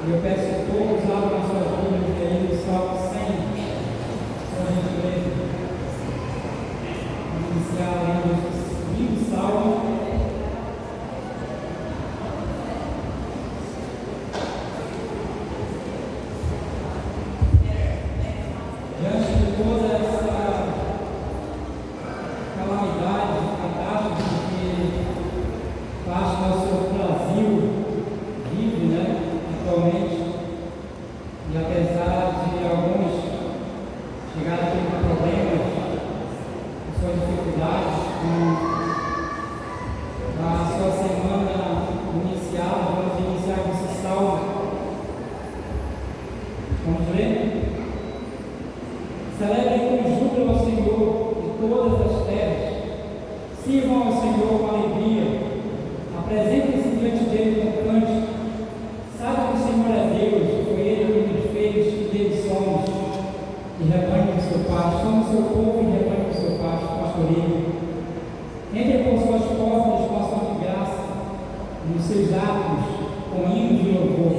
E eu peço que todos abram suas Bíblias aí no Salmo 100, sua gentileza. Vamos iniciar lendo o lindo Salmo. Diante de toda essa calamidade, catástrofe que parte do nosso Brasil vive, né, atualmente, e apesar de alguns chegarem a ter problemas, com suas dificuldades, com a sua semana inicial, vamos iniciar com esse salmo. Vamos ler? Celebrem com júbilo ao Senhor de todas as terras, sirvam ao Senhor com alegria, apresentem-se diante dele com cântico. Saibam que o Senhor é Deus, foi Ele que nos fez, e dele somos, e rebanho do seu pasto, somos seu povo e rebanho do seu pasto, pastoreio. Entrem por suas portas com ação de graça, nos seus atos com hinos de louvor.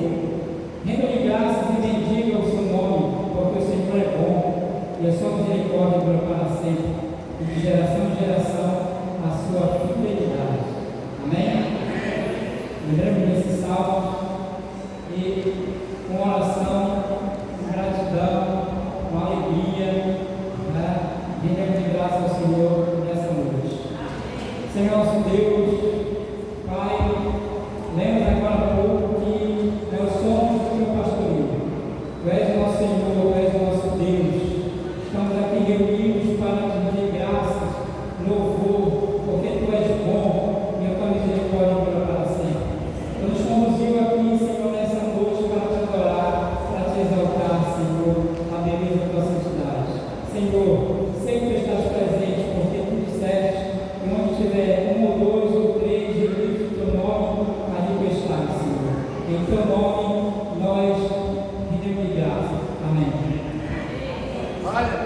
Rendam-lhe graças e bendigam o seu nome, porque o Senhor é bom, e a sua misericórdia dura para sempre, e de geração em geração a sua fidelidade. Amém? Lembramos desse salmo e com oração, com gratidão, com alegria, né? Rendemos de graça ao Senhor nessa noite. Senhor nosso Deus, Pai, lembra agora há pouco que nós somos o teu pastoreio. Tu és o nosso Senhor, tu és o nosso Deus. Estamos aqui reunidos para te render graças, louvor, porque tu és bom e a tua misericórdia dura para sempre. Tu nos conduziu aqui, Senhor, nessa noite para te adorar, para te exaltar, Senhor, a beleza da tua santidade. Senhor, sei que tu estás presente, porque tu disseste que onde tiver um ou dois ou três reunidos em teu nome, ali tu estás, Senhor. Em teu nome nós rendemos graça. Amém. Olha.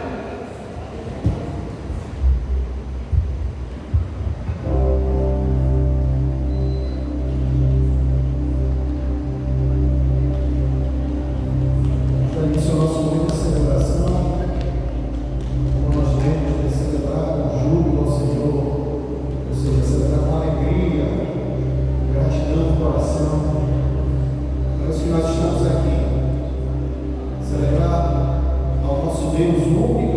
Esse é o nosso momento de celebração, como nós temos de celebrar com júbilo ao Senhor, ou seja, celebrar com alegria, gratidão no coração. Por isso que nós estamos aqui, celebrar ao nosso Deus único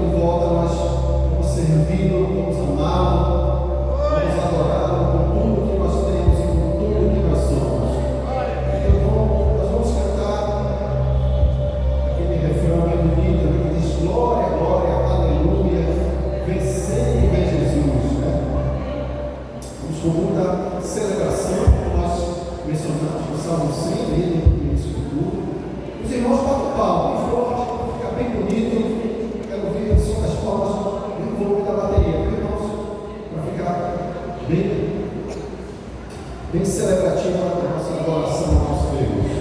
de volta, nós vamos servi-lo, vamos amá-lo, vamos adorá-lo com tudo que nós temos e com tudo que nós somos. Então nós vamos cantar aquele refrão que é bonito, que diz glória, glória, aleluia, vencer e vem Jesus, né? Vamos com muita celebração, como nós mencionamos no Salmo 100, ele escutou. Os irmãos batem palmas, e forte, para ficar bem bonito. Quero ouvir o som das palmas e o volume da bateria, viu, irmãos? Para ficar bem celebrativa a nossa adoração ao nosso Deus.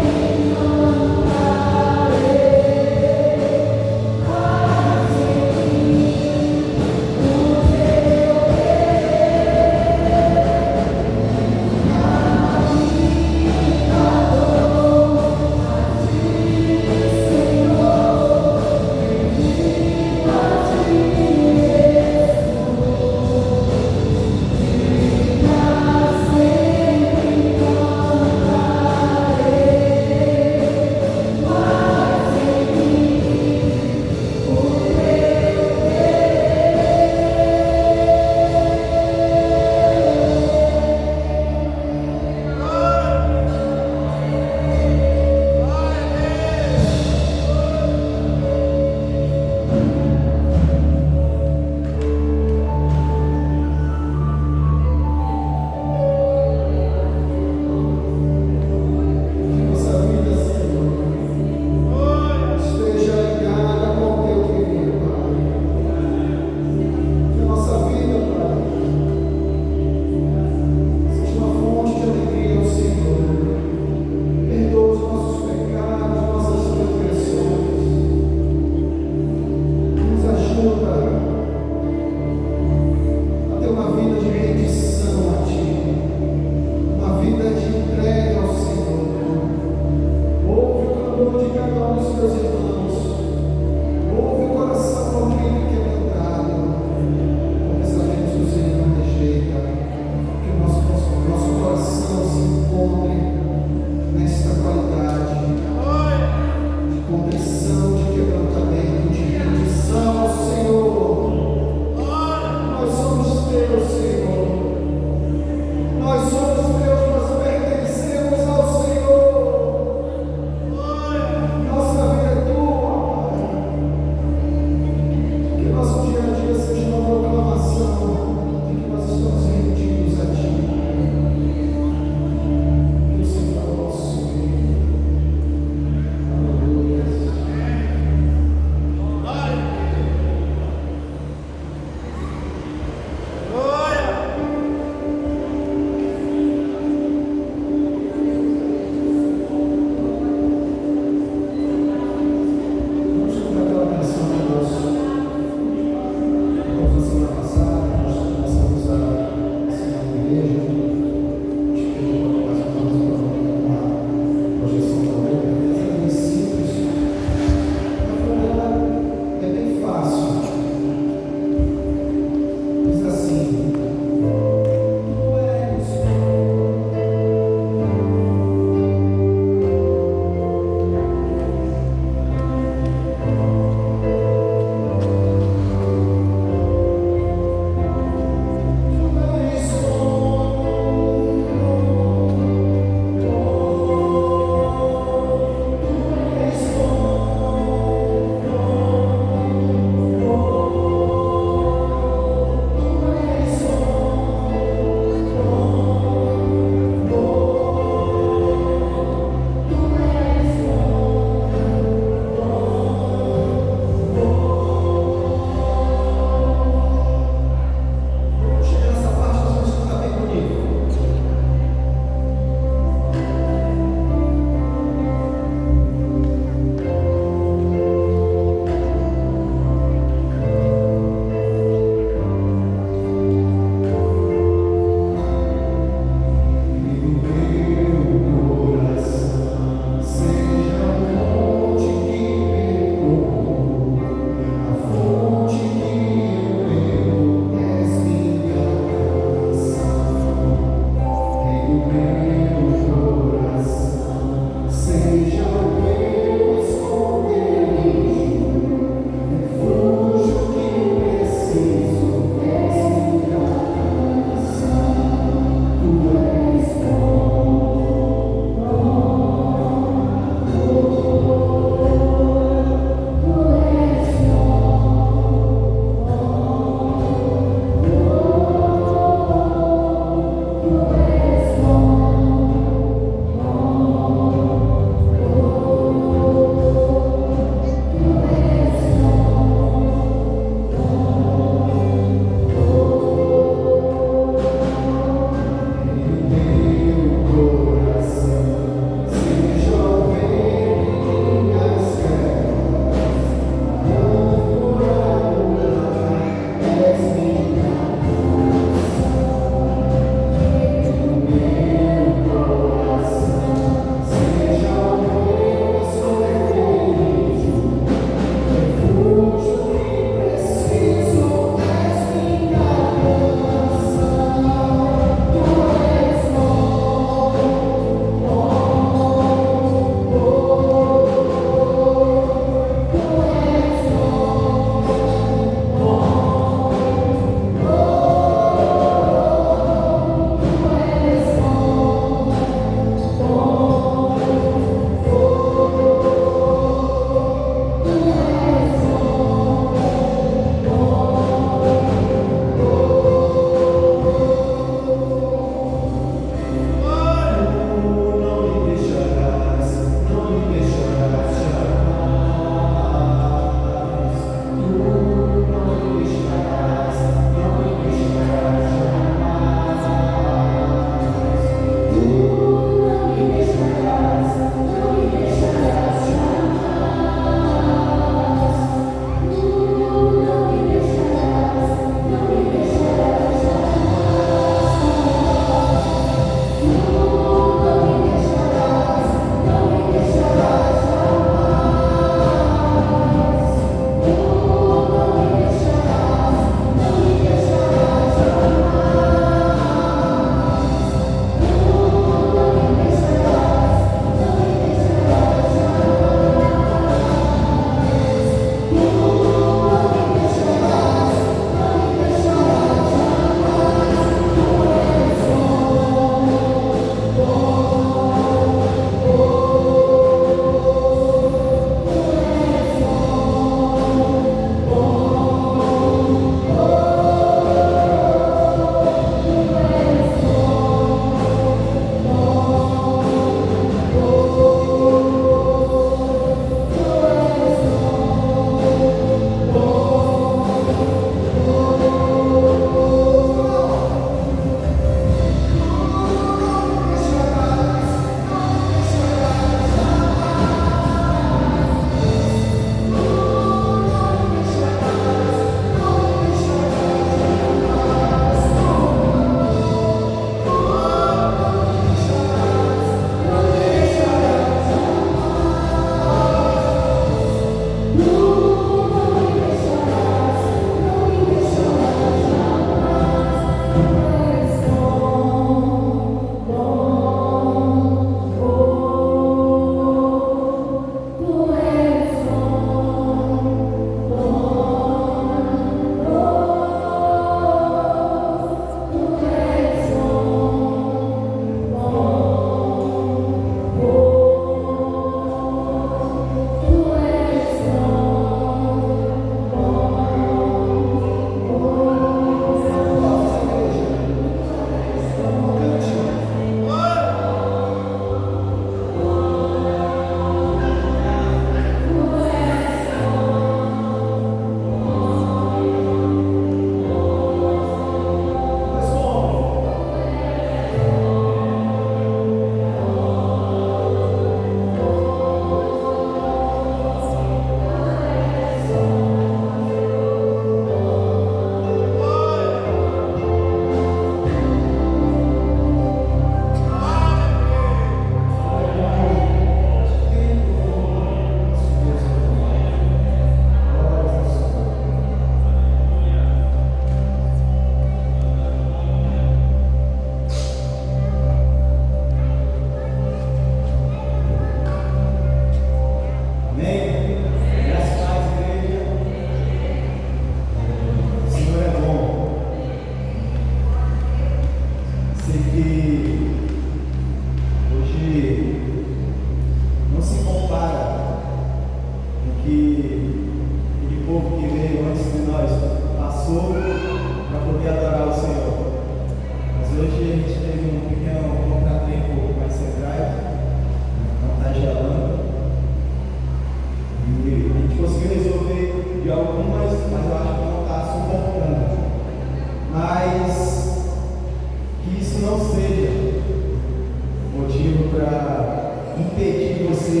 impedir você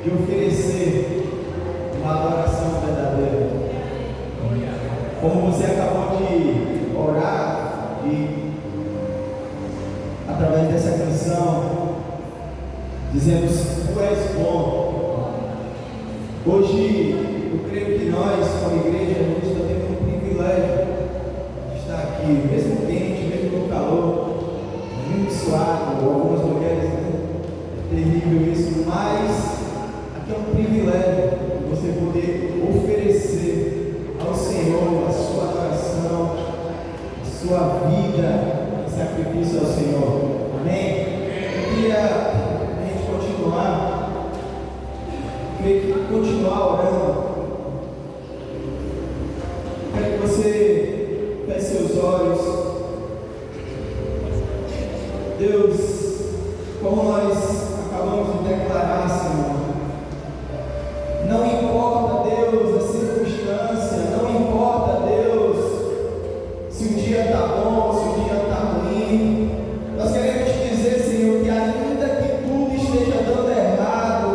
de oferecer uma adoração verdadeira. Como você acabou de orar, através dessa canção, dizendo: Tu és bom. Hoje, eu creio que nós, como igreja, a gente está tendo um privilégio de estar aqui, mesmo quente, mesmo no calor, mesmo suado, algumas mulheres, né? É terrível isso, mas aqui é um privilégio você poder oferecer ao Senhor a sua adoração, a sua vida em sacrifício ao Senhor. Amém? Eu queria a gente continuar orando. Quero que você feche seus olhos. Deus, como nós acabamos de declarar, Senhor, não importa, Deus, a circunstância, não importa, Deus, se o dia está bom, se o dia está ruim, nós queremos te dizer, Senhor, que ainda que tudo esteja dando errado,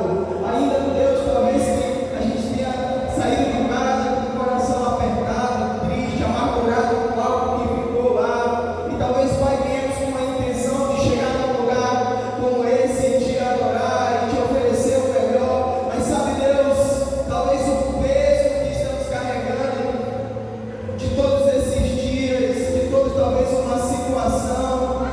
ainda, Deus, talvez que a gente tenha saído de casa com o coração apertado, triste, amargurado com algo que ficou lá, e talvez, Pai, viemos com uma intenção de chegar num lugar como esse e te adorar e te oferecer o melhor, mas sabe, Deus, talvez o peso que estamos carregando de todos esses dias, de todos talvez uma situação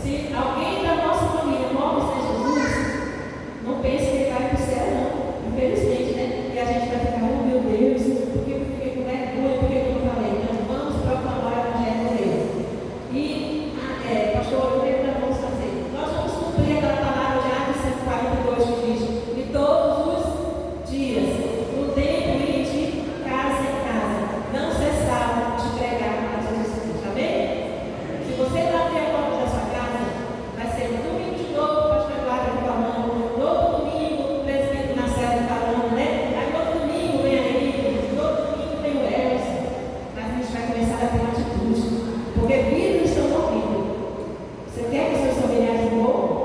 Se alguém da nossa família morre sem Jesus, não pense que ele vai para o céu, não. Infelizmente, né? E a gente vai ficar, oh meu Deus, por que eu fiquei com vergonha, por que eu não falei? Então, vamos proclamar o Evangelho de Deus. E, pastor, o que nós vamos fazer? Nós vamos cumprir aquela palavra de Atos 142 que diz: e todos os dias, no tempo e de casa em casa, não cessavam de pregar a Jesus Cristo. Amém? Se você não abrir a porta da sua casa, vai ser no domingo de novo, o pastor Eduardo falando, no outro domingo, o presbítero Marcelo falando, né? Aí no outro domingo vem a Henrique, no outro domingo vem o Elson. Mas a gente vai começar a ter uma atitude, porque vidas estão morrendo. Você quer que seus familiares morram?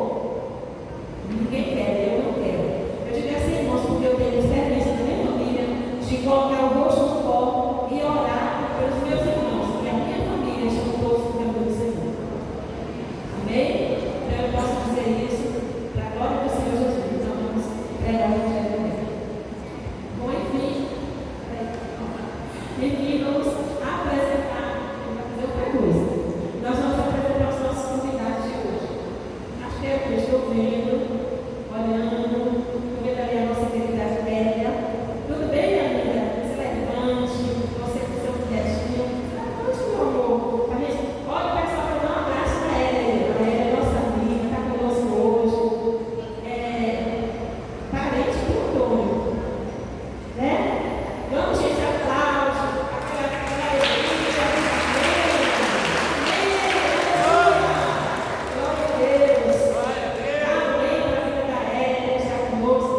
Ninguém quer, eu não quero. Eu digo assim, irmãos, porque eu tenho experiência da minha família de colocar o rosto no pó e orar pelos meus irmãos, que a minha família estão todos no caminho do Senhor. Amém? Então eu posso dizer isso para a glória do Senhor Jesus. Então vamos pregar o Evangelho dele. Bom, enfim, vamos apresentar, vamos fazer outra coisa. Nós vamos apresentar os nossos convidados de hoje. Acho que eu estou vendo, olhando, estou vendo ali a nossa querida Félia. Tudo bem, minha amiga? Você levante, você com seu gestinho. Levante, meu amor. A gente, olha o pessoal para dar um abraço para ela. A Ela é nossa amiga, está conosco hoje. Parente do Antônio. Né? Vamos, gente, aplausos. Aquela alegria. Glória a Deus. Amém para a vida da Ela, está conosco.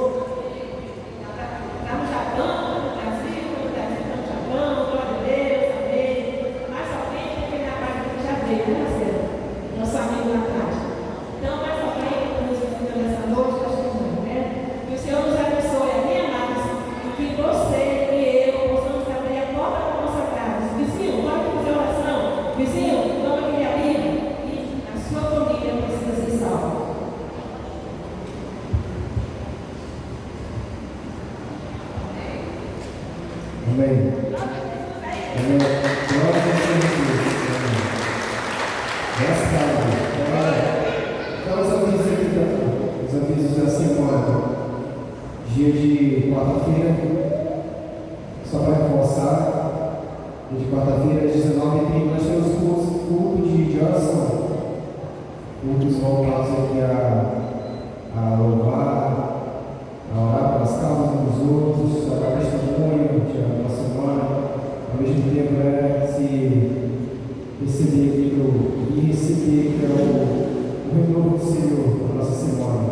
Está no Japão, no Brasil, está no Japão, glória a Deus, amém. Mais alguém, porque na parte que já veio, né, Marcelo? Nosso amigo lá atrás. Então, mais alguém que nos visitando nessa noite, acho que não, né? Que o Senhor nos abençoe, amém, amados? E que você e eu possamos abrir a porta da nossa casa. Vizinho, pode fazer oração. Vizinho, toma aquele amigo e a sua família precisa ser salva. Amém. Amém. Glória a Deus. Graças a Deus. Então, os avisos aqui, os avisos da semana. Dia de quarta-feira, só para reforçar, dia de quarta-feira, às 19h30, nós temos culto de oração. Cultos voltados aqui a louvar, a orar pelas causas uns dos outros, a dar testemunho da semana, ao mesmo tempo se receber aqui e receber que é o renovo do Senhor na nossa semana.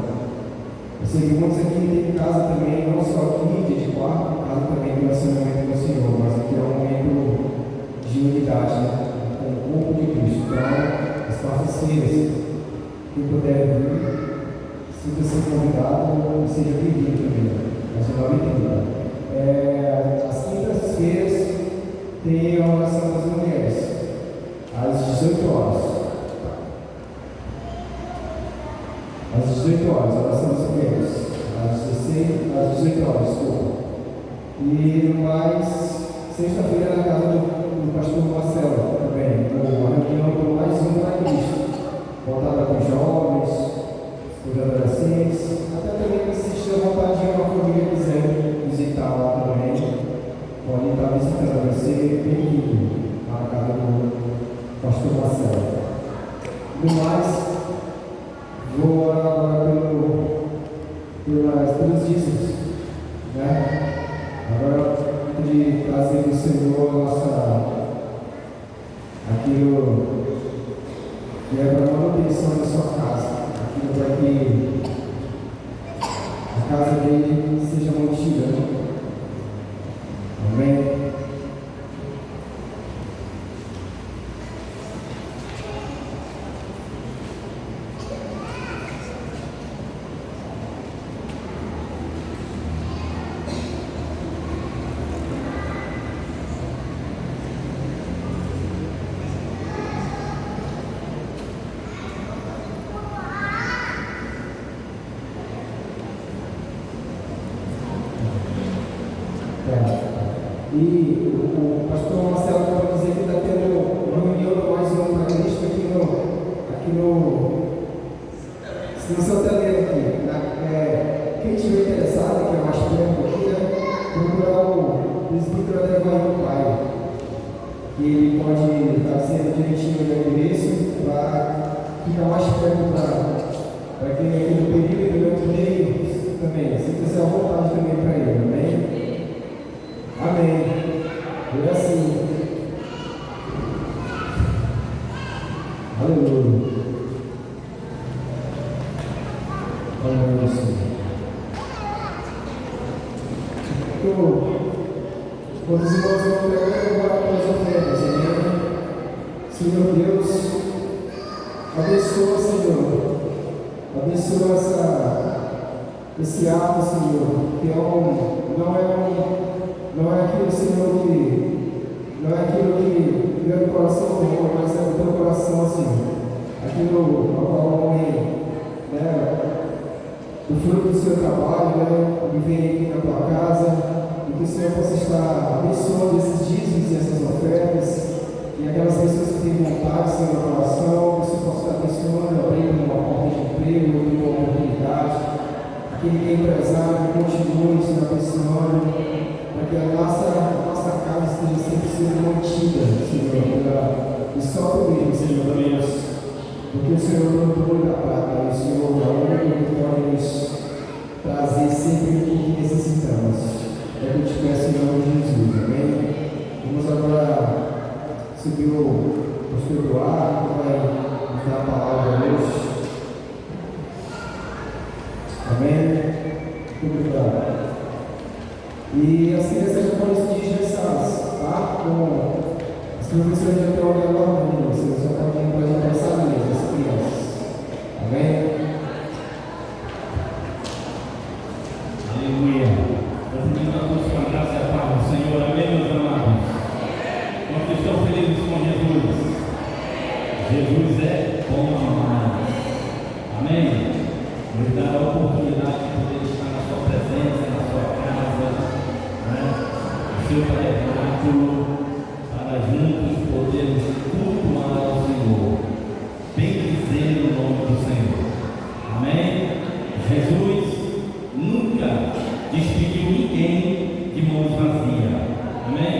Eu sei que muitos aqui têm casa também, não só aqui, dia de quarto, casa também tem relacionamento com o Senhor, mas aqui é um momento de unidade, né? Com o corpo de Cristo. Então, as quartas-feiras, quem puder vir, sinta-se convidado e seja bem-vindo também, às 19h30. Às quintas-feiras tem a oração das mulheres, às 18 horas. Às 18 horas, a oração das mulheres. Às 18 horas, desculpa. E no mais, sexta-feira na casa do pastor Marcelo também, uma reunião do mais um para Cristo, voltada para os jovens, os adolescentes, até também que se estiver à vontade de uma família quiser visitar lá também, pode estar visitando, vai ser bem-vindo à casa do pastor Marcelo. No mais, vou orar agora pelos dízimos, né? Agora, de trazer do Senhor aquilo que é para a manutenção da sua casa, aquilo para que a casa dele seja mantida. Amém? E o pastor Marcelo pode dizer que está tendo reunião do mais um para Cristo aqui no Se você está lendo aqui, quem estiver interessado, que é mais perto aqui, procurar o presbítero André Pai, que ele pode estar sendo direitinho no endereço para ficar mais perto para quem é aqui no período, eu creio também. Se quiser à vontade também para ele, amém? Amém. É assim. Aleluia. Aleluia, Senhor. Quando os irmãos vão pegar, eu vou orar pelas ofertas, amém? Senhor Deus, abençoa, Senhor. Abençoa esse ato, Senhor, que não é aquilo, Senhor, não é aquilo que vem do coração do homem, mas é do teu coração, Senhor. Aquilo ao qual o homem, o fruto do seu trabalho, que vem aqui na tua casa, e que o Senhor possa estar abençoando esses dízimos e essas ofertas, e aquelas pessoas que têm vontade, Senhor, no coração, que o Senhor possa estar abençoando, abrindo uma porta de emprego, abrindo uma oportunidade, aquele que é empresário, que continue, Senhor, abençoando, para que a nossa casa esteja sempre sendo mantida, Senhor, e só por ele, Senhor Deus, porque o Senhor é o dono da prata, e o Senhor é o único que pode nos trazer sempre o que necessitamos. É o que eu te peço em nome de Jesus, amém? Vamos agora subir o pastor Eduardo, que vai nos dar a palavra hoje. Amém? Muito obrigado. E as crianças já podem se dirigir às tá? Com as professoras já estão ali agora, vocês já podem ir para a essa mesa, as crianças. Amém? Aleluia. Vamos dar todos com a graça e a paz do Senhor. Amém, meus amados? Quantos estão felizes com Jesus? Jesus é bom demais. Amém? Nos dá a oportunidade de poder estar na sua presença, na sua casa, o seu tabernáculo, para juntos podermos cultuar ao Senhor, bem dizer o nome do Senhor. Amém? Jesus nunca despediu ninguém de mãos vazias. Amém?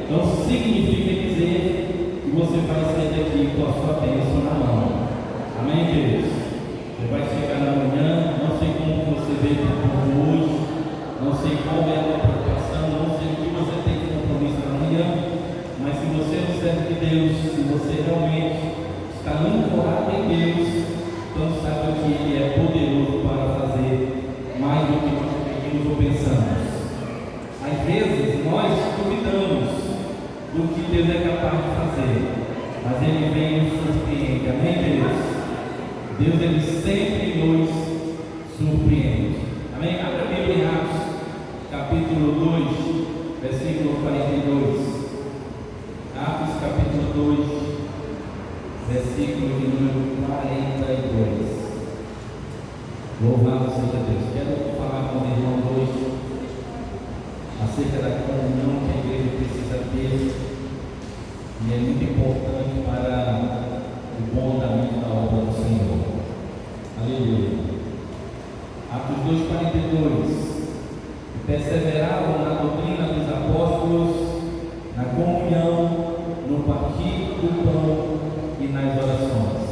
Não significa dizer que você vai sair daqui com a sua bênção na mão. Amém, queridos? Você vai chegar na manhã, não sei como você veio para o povo hoje, não sei qual é a tua preocupação, não sei o que você tem de compromisso na manhã, mas se você é um servo de Deus, se você realmente está ancorado em Deus, então saiba que Ele é poderoso para fazer mais do que nós pedimos ou pensamos. Às vezes nós duvidamos do que Deus é capaz de fazer, mas Ele vem e nos surpreende. Amém, queridos? Deus, Ele sempre nos surpreende. Amém? Abra a Bíblia em Atos, capítulo 2, versículo 42. Atos, capítulo 2, versículo de número 42. Louvado seja Deus. Quero falar com o irmão hoje acerca da comunhão que a igreja precisa ter, e é muito importante para o bom andamento da obra do Senhor. Aleluia. Atos 2,42. Perseveravam na doutrina dos apóstolos, na comunhão, no partir do pão e nas orações.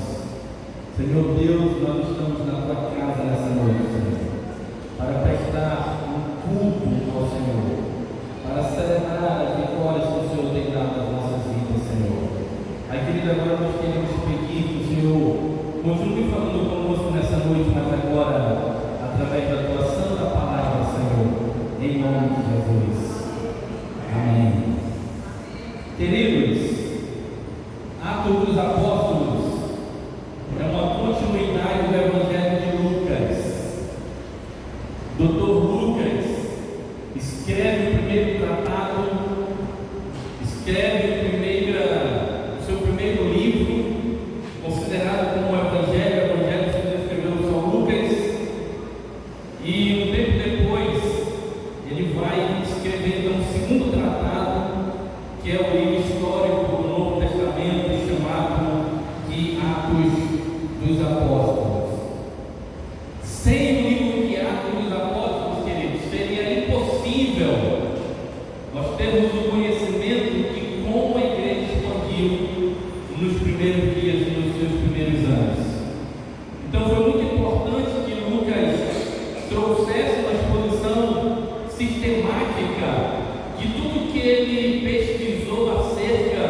Senhor Deus, nós estamos na tua casa nessa noite, Senhor, para prestar um culto ao Senhor, para celebrar as vitórias que o Senhor tem dado às nossas vidas, Senhor. Aí, querido, agora nós queremos pedir que o Senhor continue falando conosco nessa noite, mas agora através da tua santa palavra, Senhor, em nome de Jesus. Amém. Queridos, Atos dos Apóstolos é uma continuidade do Evangelho de Lucas. Dr. Lucas escreve o primeiro tratado, escreve o seu primeiro livro, considerado como o Evangelho que ele escreveu só Lucas, e um tempo depois ele vai escrever então, um segundo tratado, que é o livro histórico do Novo Testamento, chamado de Atos dos Apóstolos. sistemática de tudo que ele pesquisou acerca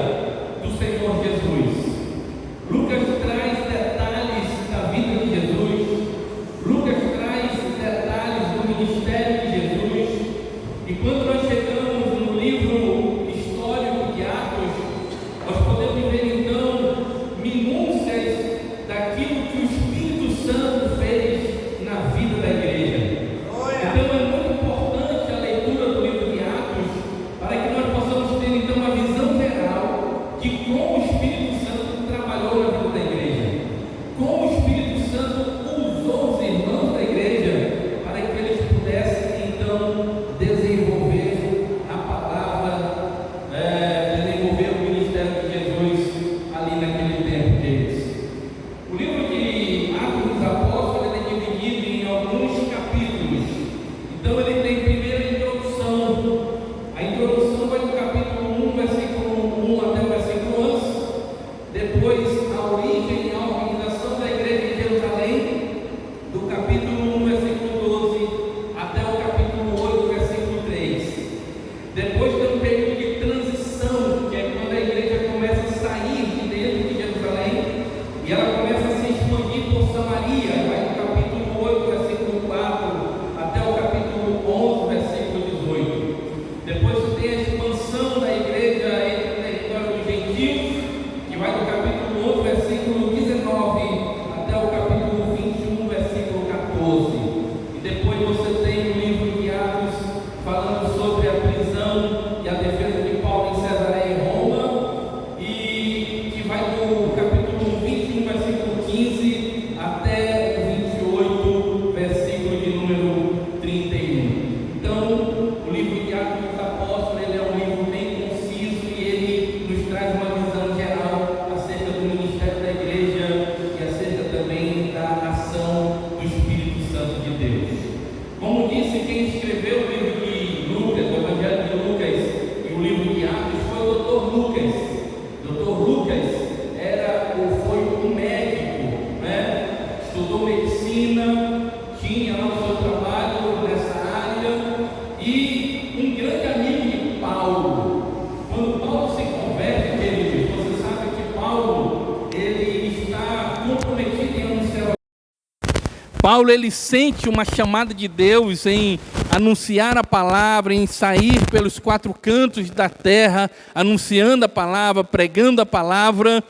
do Senhor Jesus. Lucas traz detalhes da vida de Jesus, Lucas traz detalhes do ministério de Jesus, e quando nós chegamos no livro histórico de Atos, nós podemos ver então minúcias daquilo que o Espírito Santo fez na vida da igreja. Então é muito importante a leitura do livro de Atos para que nós possamos ter então uma visão geral de como o Espírito Santo trabalhou na vida da igreja, como o Espírito Santo usou os irmãos da igreja para que eles pudessem então desenvolver a palavra, desenvolver o ministério de Jesus ali naquele tempo deles. O livro de Atos dos Apóstolos é dividido em alguns capítulos. Então ele tem primeiro a introdução. A introdução vai do capítulo 1, versículo 1 até o versículo 11. Depois a origem e a organização da igreja em Jerusalém, do capítulo 1, versículo 12 até o capítulo 8, versículo 3. Depois tem um período de transição, que é quando a igreja começa a sair de dentro de Jerusalém e ela começa a se expandir por Samaria, vai do capítulo 8, versículo 4 até o capítulo 11, versículo 18. Depois você tem a expansão da igreja entre o território dos gentios, que vai do capítulo 11, versículo 19 até o capítulo 21, versículo 14. E depois você tem o livro de Atos falando sobre a prisão e a defesa de Paulo em Cesareia e Roma, e que vai do capítulo 21, versículo 15 até o 28, versículo de número 31. Então, o livro de Atos dos Apóstolos, ele é um livro bem conciso e ele nos traz uma visão geral acerca do ministério da igreja e acerca também da ação do Espírito Santo de Deus. Como disse, quem escreveu o livro de Lucas, o Evangelho de Lucas e o livro de Atos foi o Dr. Lucas. Dr. Lucas foi um médico, né? Estudou medicina, tinha lá o seu trabalho nessa área, e um grande amigo de Paulo. Quando Paulo se converte, queridos, você sabe que Paulo, ele está comprometido em anunciar. Paulo, ele sente uma chamada de Deus em anunciar a palavra, em sair pelos quatro cantos da terra, anunciando a palavra, pregando a palavra.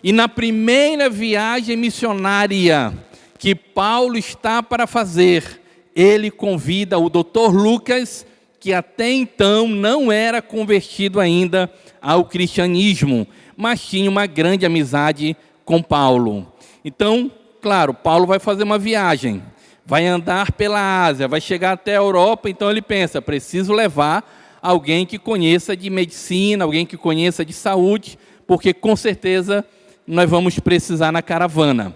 E na primeira viagem missionária que Paulo está para fazer, ele convida o Dr. Lucas, que até então não era convertido ainda ao cristianismo, mas tinha uma grande amizade com Paulo. Então, claro, Paulo vai fazer uma viagem, vai andar pela Ásia, vai chegar até a Europa, então ele pensa, preciso levar alguém que conheça de medicina, alguém que conheça de saúde, porque com certeza nós vamos precisar na caravana.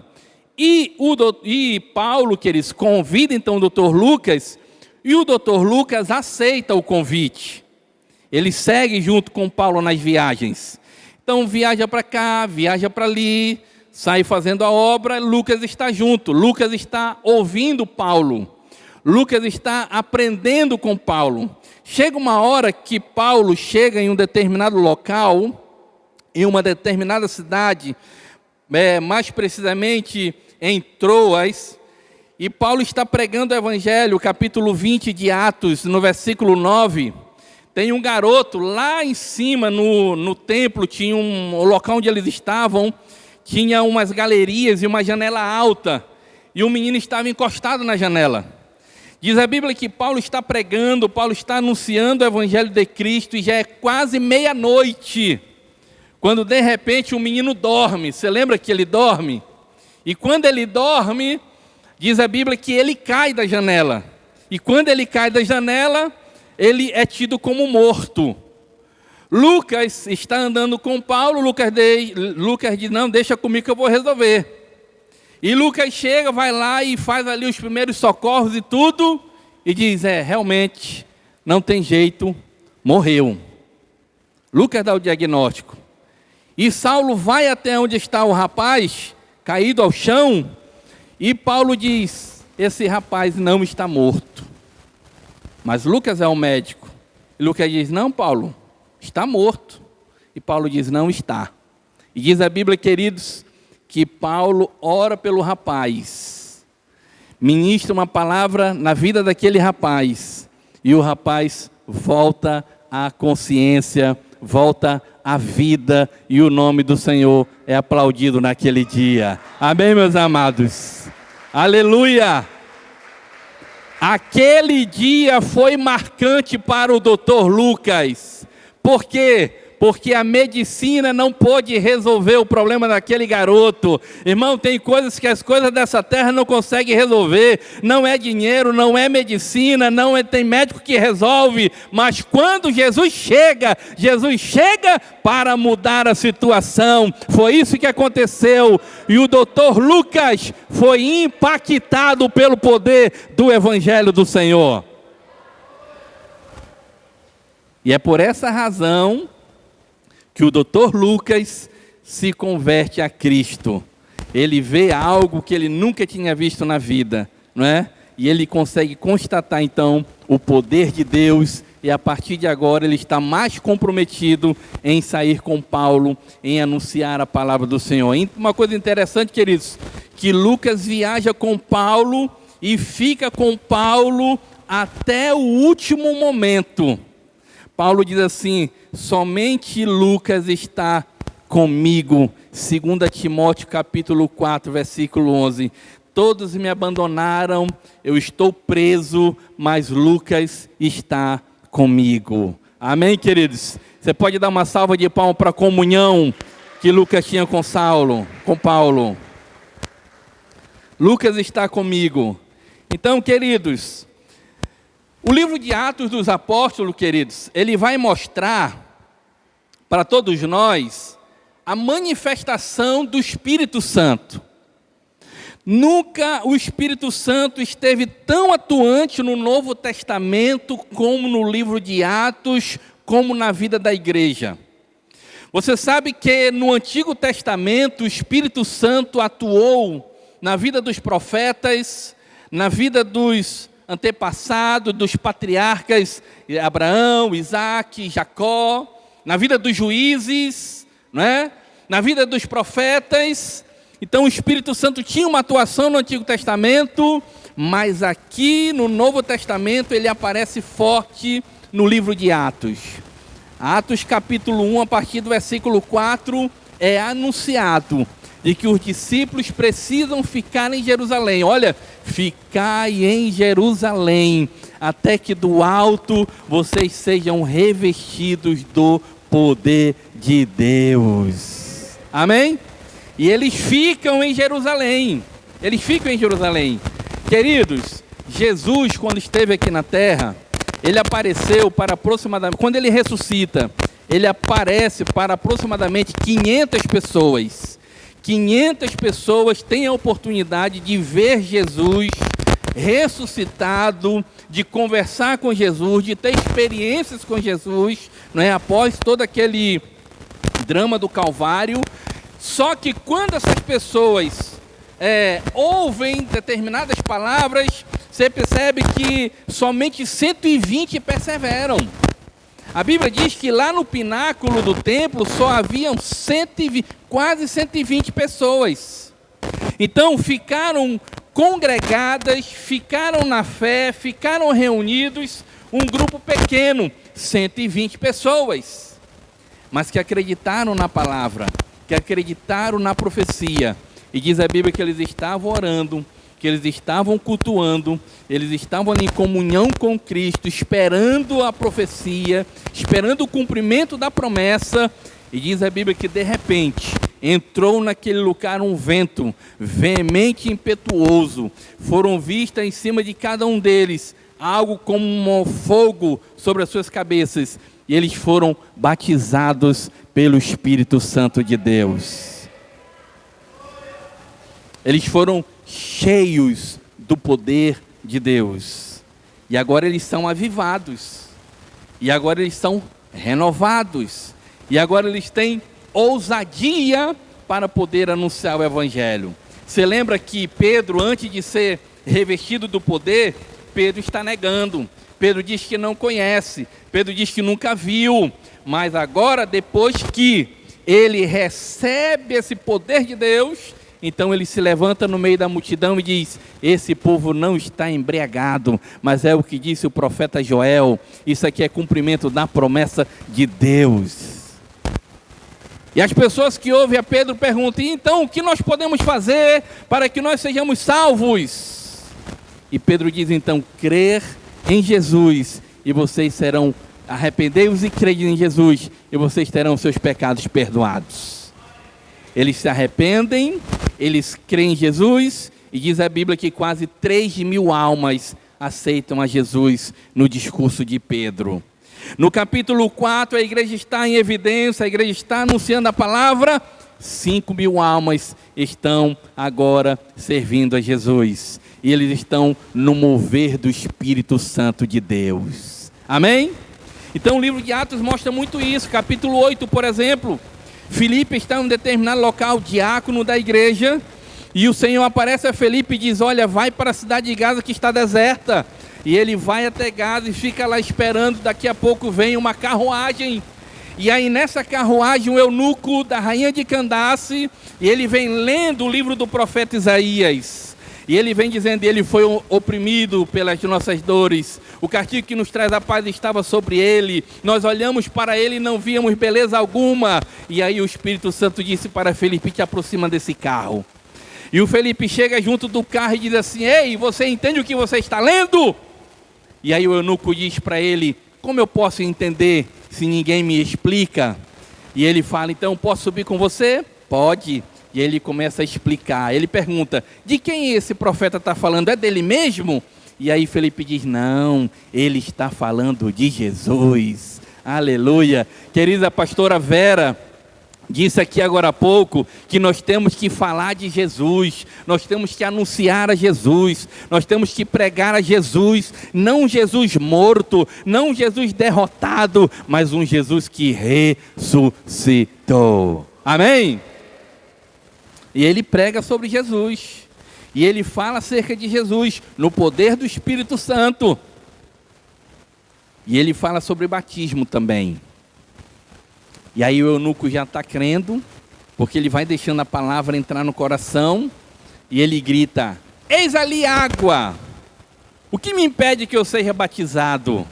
E Paulo, que eles convida então o Dr. Lucas, e o Dr. Lucas aceita o convite. Ele segue junto com Paulo nas viagens. Então viaja para cá, viaja para ali, sai fazendo a obra. Lucas está junto, Lucas está ouvindo Paulo, Lucas está aprendendo com Paulo. Chega uma hora que Paulo chega em um determinado local, em uma determinada cidade, mais precisamente em Troas, e Paulo está pregando o Evangelho, capítulo 20 de Atos, no versículo 9, tem um garoto lá em cima no templo, tinha o local onde eles estavam, tinha umas galerias e uma janela alta, e o menino estava encostado na janela. Diz a Bíblia que Paulo está pregando, Paulo está anunciando o Evangelho de Cristo, e já é quase meia-noite, quando de repente o menino dorme. Você lembra que ele dorme? E quando ele dorme, diz a Bíblia que ele cai da janela. E quando ele cai da janela, ele é tido como morto. Lucas está andando com Paulo, Lucas diz, não, deixa comigo que eu vou resolver. E Lucas chega, vai lá e faz ali os primeiros socorros e tudo, e diz, realmente, não tem jeito, morreu. Lucas dá o diagnóstico. E Saulo vai até onde está o rapaz, caído ao chão, e Paulo diz, esse rapaz não está morto. Mas Lucas é o médico. E Lucas diz, não, Paulo, está morto. E Paulo diz, não está. E diz a Bíblia, queridos, que Paulo ora pelo rapaz, ministra uma palavra na vida daquele rapaz, e o rapaz volta à consciência, volta à vida, e o nome do Senhor é aplaudido naquele dia. Amém, meus amados? Aleluia! Aquele dia foi marcante para o Dr. Lucas. Por quê? Porque a medicina não pôde resolver o problema daquele garoto. Irmão, tem coisas que as coisas dessa terra não conseguem resolver. Não é dinheiro, não é medicina, tem médico que resolve. Mas quando Jesus chega para mudar a situação. Foi isso que aconteceu. E o Dr. Lucas foi impactado pelo poder do Evangelho do Senhor. E é por essa razão que o Dr. Lucas se converte a Cristo. Ele vê algo que ele nunca tinha visto na vida, não é? E ele consegue constatar então o poder de Deus, e a partir de agora ele está mais comprometido em sair com Paulo, em anunciar a palavra do Senhor. E uma coisa interessante, queridos, que Lucas viaja com Paulo e fica com Paulo até o último momento. Paulo diz assim, somente Lucas está comigo. 2 Timóteo capítulo 4, versículo 11. Todos me abandonaram, eu estou preso, mas Lucas está comigo. Amém, queridos? Você pode dar uma salva de palmas para a comunhão que Lucas tinha com Paulo. Lucas está comigo. Então, queridos, o livro de Atos dos Apóstolos, queridos, ele vai mostrar para todos nós a manifestação do Espírito Santo. Nunca o Espírito Santo esteve tão atuante no Novo Testamento como no livro de Atos, como na vida da igreja. Você sabe que no Antigo Testamento o Espírito Santo atuou na vida dos profetas, na vida dos antepassados, dos patriarcas Abraão, Isaac, Jacó, na vida dos juízes, não é? Na vida dos profetas. Então o Espírito Santo tinha uma atuação no Antigo Testamento, mas aqui no Novo Testamento ele aparece forte no livro de Atos. Atos capítulo 1, a partir do versículo 4, é anunciado de que os discípulos precisam ficar em Jerusalém. Olha, ficai em Jerusalém, até que do alto vocês sejam revestidos do poder de Deus. Amém? E eles ficam em Jerusalém. Queridos, Jesus, quando esteve aqui na terra, ele apareceu para aproximadamente, quando ele ressuscita, ele aparece para aproximadamente 500 pessoas. 500 pessoas têm a oportunidade de ver Jesus ressuscitado, de conversar com Jesus, de ter experiências com Jesus, não é? Após todo aquele drama do Calvário. Só que quando essas pessoas ouvem determinadas palavras, você percebe que somente 120 perseveram. A Bíblia diz que lá no pináculo do templo só haviam quase 120 pessoas. Então ficaram congregadas, ficaram na fé, ficaram reunidos, um grupo pequeno, 120 pessoas, mas que acreditaram na palavra, que acreditaram na profecia. E diz a Bíblia que eles estavam orando, que eles estavam cultuando, eles estavam em comunhão com Cristo, esperando a profecia, esperando o cumprimento da promessa. E diz a Bíblia que de repente entrou naquele lugar um vento veemente e impetuoso. Foram vistas em cima de cada um deles algo como um fogo sobre as suas cabeças. E eles foram batizados pelo Espírito Santo de Deus. Eles foram cheios do poder de Deus. E agora eles são avivados. E agora eles são renovados. E agora eles têm ousadia para poder anunciar o Evangelho. Você lembra que Pedro, antes de ser revestido do poder, Pedro está negando. Pedro diz que não conhece, Pedro diz que nunca viu, mas agora, depois que ele recebe esse poder de Deus, então ele se levanta no meio da multidão e diz: esse povo não está embriagado, mas é o que disse o profeta Joel, isso aqui é cumprimento da promessa de Deus. E as pessoas que ouvem a Pedro perguntam: então o que nós podemos fazer para que nós sejamos salvos? E Pedro diz então: crer em Jesus e vocês serão, arrependei-vos e crede em Jesus e vocês terão seus pecados perdoados. Eles se arrependem, eles creem em Jesus, e diz a Bíblia que quase 3.000 almas aceitam a Jesus no discurso de Pedro. No capítulo 4, a igreja está em evidência, a igreja está anunciando a palavra, 5.000 almas estão agora servindo a Jesus, e eles estão no mover do Espírito Santo de Deus. Amém? Então o livro de Atos mostra muito isso. Capítulo 8, por exemplo, Filipe está em um determinado local, diácono da igreja, e o Senhor aparece a Filipe e diz: olha, vai para a cidade de Gaza que está deserta. E ele vai até Gaza e fica lá esperando. Daqui a pouco vem uma carruagem, e aí nessa carruagem o eunuco da rainha de Candace, e ele vem lendo o livro do profeta Isaías, e ele vem dizendo: ele foi oprimido pelas nossas dores, o castigo que nos traz a paz estava sobre ele, nós olhamos para ele e não víamos beleza alguma. E aí o Espírito Santo disse para Felipe: te aproxima desse carro. E o Felipe chega junto do carro e diz assim: ei, você entende o que você está lendo? E aí o eunuco diz para ele: como eu posso entender se ninguém me explica? E ele fala: então posso subir com você? Pode. E ele começa a explicar. Ele pergunta: de quem esse profeta está falando? É dele mesmo? E aí Felipe diz: não, ele está falando de Jesus. Aleluia. Querida pastora Vera disse aqui agora há pouco que nós temos que falar de Jesus, nós temos que anunciar a Jesus, nós temos que pregar a Jesus, não um Jesus morto, não um Jesus derrotado, mas um Jesus que ressuscitou. Amém? E ele prega sobre Jesus, e ele fala acerca de Jesus, no poder do Espírito Santo, e ele fala sobre batismo também. E aí o eunuco já está crendo, porque ele vai deixando a palavra entrar no coração, e ele grita: eis ali água, o que me impede que eu seja batizado?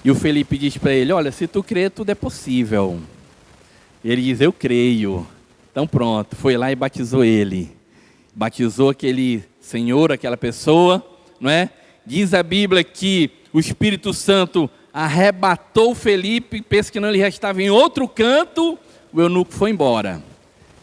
E o Felipe diz para ele: olha, se tu crer, tudo é possível. E ele diz: eu creio. Então pronto, foi lá e batizou ele. Batizou aquele senhor, aquela pessoa, não é? Diz a Bíblia que o Espírito Santo arrebatou Felipe, pensa que não, ele já estava em outro canto, o eunuco foi embora.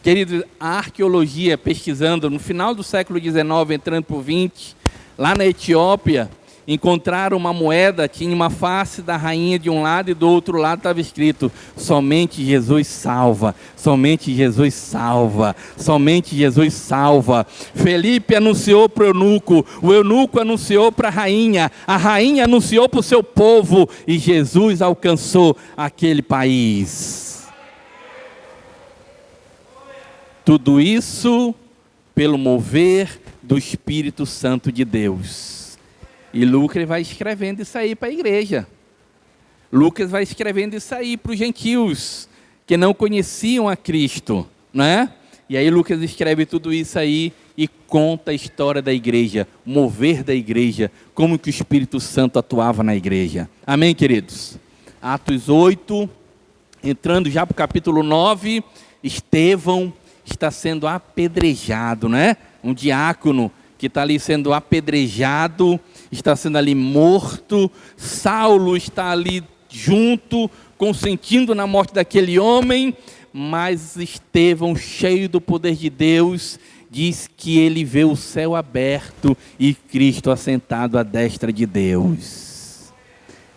Queridos, a arqueologia, pesquisando no final do século XIX, entrando para o XX, lá na Etiópia, encontraram uma moeda, tinha uma face da rainha de um lado e do outro lado estava escrito: somente Jesus salva, somente Jesus salva, somente Jesus salva. Felipe anunciou para o eunuco anunciou para a rainha anunciou para o seu povo, e Jesus alcançou aquele país. Tudo isso pelo mover do Espírito Santo de Deus. E Lucas vai escrevendo isso aí para a igreja. Lucas vai escrevendo isso aí para os gentios que não conheciam a Cristo, né? E aí Lucas escreve tudo isso aí e conta a história da igreja, o mover da igreja, como que o Espírito Santo atuava na igreja. Amém, queridos? Atos 8, entrando já para o capítulo 9, Estevão está sendo apedrejado, né? Um diácono que está ali sendo apedrejado, está sendo ali morto. Saulo está ali junto, consentindo na morte daquele homem, mas Estevão, cheio do poder de Deus, diz que ele vê o céu aberto e Cristo assentado à destra de Deus.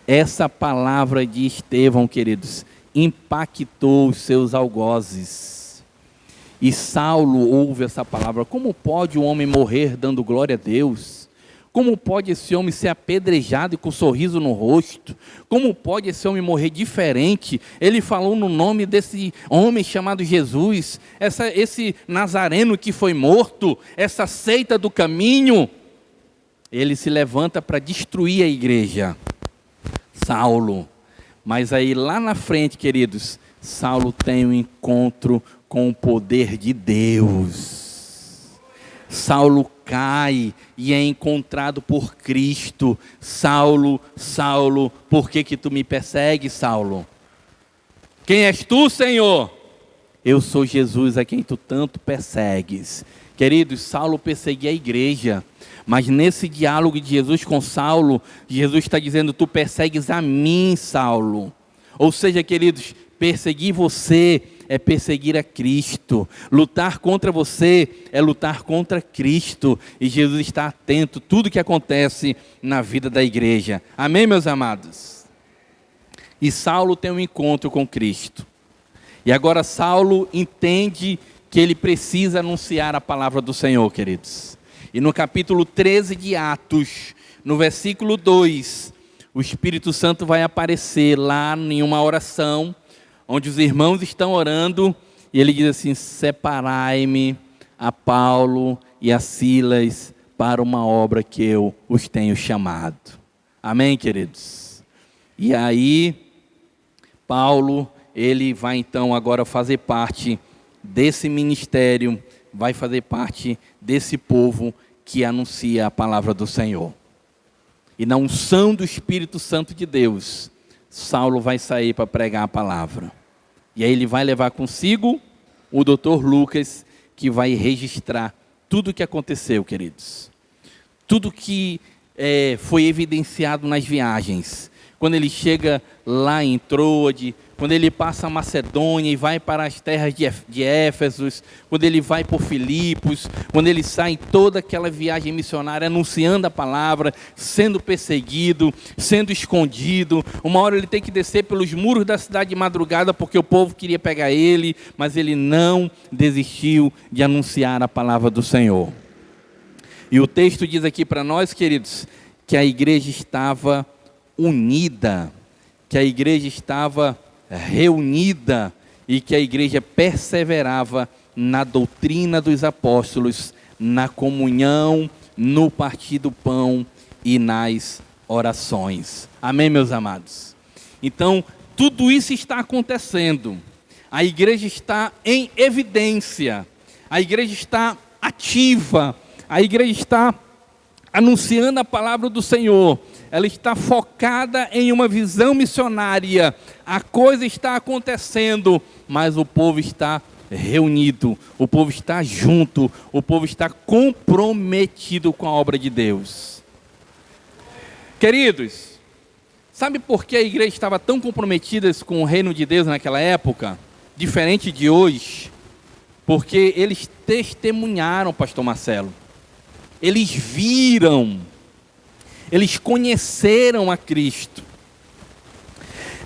Essa palavra de Estevão, queridos, impactou os seus algozes. E Saulo ouve essa palavra: como pode um homem morrer dando glória a Deus? Como pode esse homem ser apedrejado e com um sorriso no rosto? Como pode esse homem morrer diferente? Ele falou no nome desse homem chamado Jesus, esse nazareno que foi morto, essa seita do caminho. ele se levanta para destruir a igreja. Saulo. Mas aí lá na frente, queridos, Saulo tem um encontro com o poder de Deus. Saulo cai e é encontrado por Cristo. Saulo, Saulo, por que que tu me persegues, Saulo? Quem és tu, Senhor? Eu sou Jesus a quem tu tanto persegues. Queridos, Saulo perseguia a igreja. Mas nesse diálogo de Jesus com Saulo, Jesus está dizendo, tu persegues a mim, Saulo. Ou seja, queridos, perseguir você é perseguir a Cristo. Lutar contra você é lutar contra Cristo. E Jesus está atento a tudo que acontece na vida da igreja. Amém, meus amados? E Saulo tem um encontro com Cristo. E agora Saulo entende que ele precisa anunciar a palavra do Senhor, queridos. E no capítulo 13 de Atos, no versículo 2, o Espírito Santo vai aparecer lá em uma oração, onde os irmãos estão orando, e ele diz assim, separai-me a Paulo e a Silas para uma obra que eu os tenho chamado. Amém, queridos? E aí, Paulo, ele vai então agora fazer parte desse ministério, vai fazer parte desse povo que anuncia a palavra do Senhor. E na unção do Espírito Santo de Deus, Saulo vai sair para pregar a palavra. E aí ele vai levar consigo o Dr. Lucas, que vai registrar tudo o que aconteceu, queridos. Tudo que foi evidenciado nas viagens. Quando ele chega lá em Troade, quando ele passa a Macedônia e vai para as terras de Éfeso, quando ele vai por Filipos, quando ele sai em toda aquela viagem missionária, anunciando a palavra, sendo perseguido, sendo escondido. Uma hora ele tem que descer pelos muros da cidade de madrugada, porque o povo queria pegar ele, mas ele não desistiu de anunciar a palavra do Senhor. E o texto diz aqui para nós, queridos, que a igreja estava unida, que a igreja estava reunida e que a igreja perseverava na doutrina dos apóstolos, na comunhão, no partir do pão e nas orações. Amém, meus amados? Então, tudo isso está acontecendo. A igreja está em evidência, a igreja está ativa, a igreja está anunciando a palavra do Senhor. Ela está focada em uma visão missionária. A coisa está acontecendo, mas o povo está reunido, o povo está junto, o povo está comprometido com a obra de Deus. Queridos, sabe por que a igreja estava tão comprometida com o reino de Deus naquela época? Diferente de hoje, porque eles testemunharam, pastor Marcelo. Eles viram, eles conheceram a Cristo.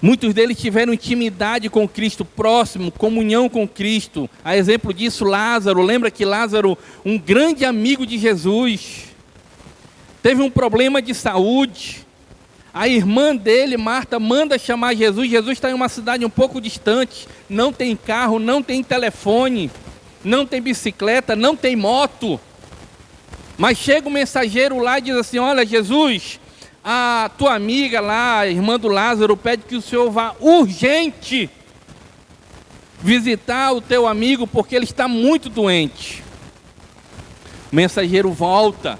Muitos deles tiveram intimidade com Cristo, próximo, comunhão com Cristo. A exemplo disso, Lázaro. Lembra que Lázaro, um grande amigo de Jesus, teve um problema de saúde. A irmã dele, Marta, manda chamar Jesus. Jesus está em uma cidade um pouco distante. Não tem carro, não tem telefone, não tem bicicleta, não tem moto. Mas chega um mensageiro lá e diz assim, olha, Jesus, a tua amiga lá, a irmã do Lázaro, pede que o Senhor vá urgente visitar o teu amigo, porque ele está muito doente. O mensageiro volta.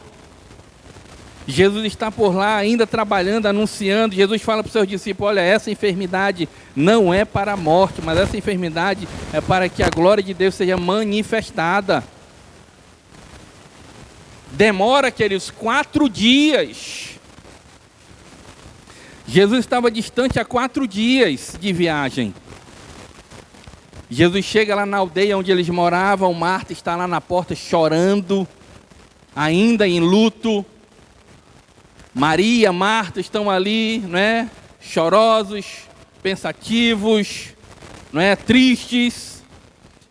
Jesus está por lá ainda trabalhando, anunciando. Jesus fala para os seus discípulos, olha, essa enfermidade não é para a morte, mas essa enfermidade é para que a glória de Deus seja manifestada. Demora, queridos, 4 dias. Jesus estava distante há 4 dias de viagem. Jesus chega lá na aldeia onde eles moravam. Marta está lá na porta chorando, ainda em luto. Maria, Marta estão ali, não é? Chorosos, pensativos, não é? Tristes.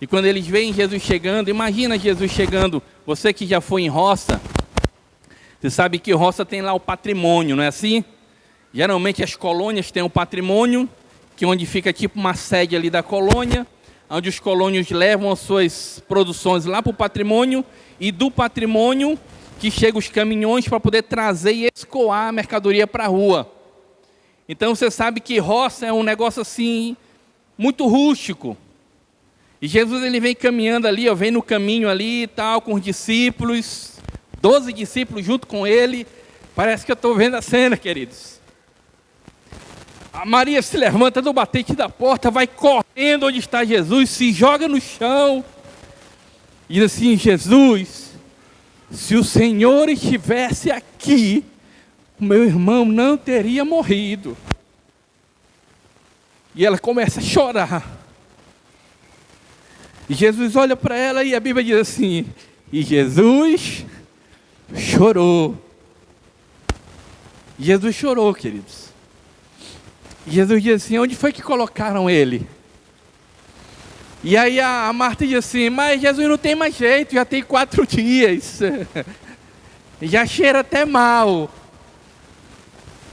E quando eles veem Jesus chegando, imagina Jesus chegando. Você que já foi em roça, você sabe que roça tem lá o patrimônio, não é assim? Geralmente as colônias têm um patrimônio, que onde fica tipo uma sede ali da colônia, onde os colônios levam as suas produções lá para o patrimônio, e do patrimônio que chegam os caminhões para poder trazer e escoar a mercadoria para a rua. Então você sabe que roça é um negócio assim, muito rústico. E Jesus ele vem caminhando ali, vem no caminho ali e tal, com os discípulos, 12 discípulos junto com ele. Parece que eu estou vendo a cena, queridos. A Maria se levanta do batente da porta, vai correndo onde está Jesus, se joga no chão. E diz assim: Jesus, se o Senhor estivesse aqui, o meu irmão não teria morrido. E ela começa a chorar. E Jesus olha para ela e a Bíblia diz assim: e Jesus chorou. Jesus chorou, queridos. E Jesus diz assim: onde foi que colocaram ele? E aí a Marta diz assim: mas Jesus não tem mais jeito, já tem 4 dias. Já cheira até mal.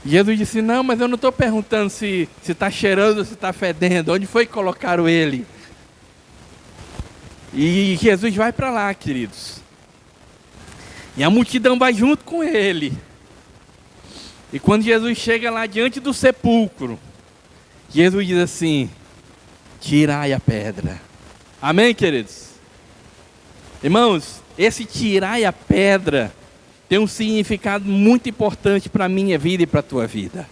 Jesus disse: não, mas eu não estou perguntando se está cheirando ou se está fedendo. Onde foi que colocaram ele? E Jesus vai para lá, queridos. E a multidão vai junto com ele. E quando Jesus chega lá diante do sepulcro, Jesus diz assim: tirai a pedra. Amém, queridos? Irmãos, esse tirai a pedra tem um significado muito importante para a minha vida e para a tua vida.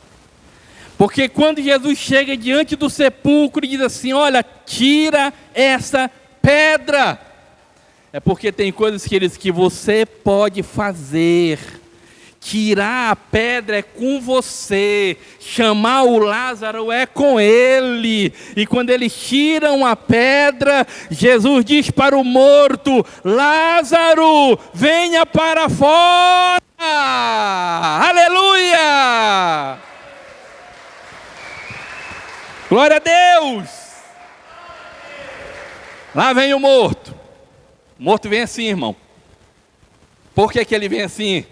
Porque quando Jesus chega diante do sepulcro e diz assim: olha, tira essa pedra, é porque tem coisas, queridos, que você pode fazer. Tirar a pedra é com você, chamar o Lázaro é com ele. E quando eles tiram a pedra, Jesus diz para o morto: Lázaro, venha para fora. Aleluia! Glória a Deus! Lá vem o morto. O morto vem assim, irmão. Por que ele vem assim?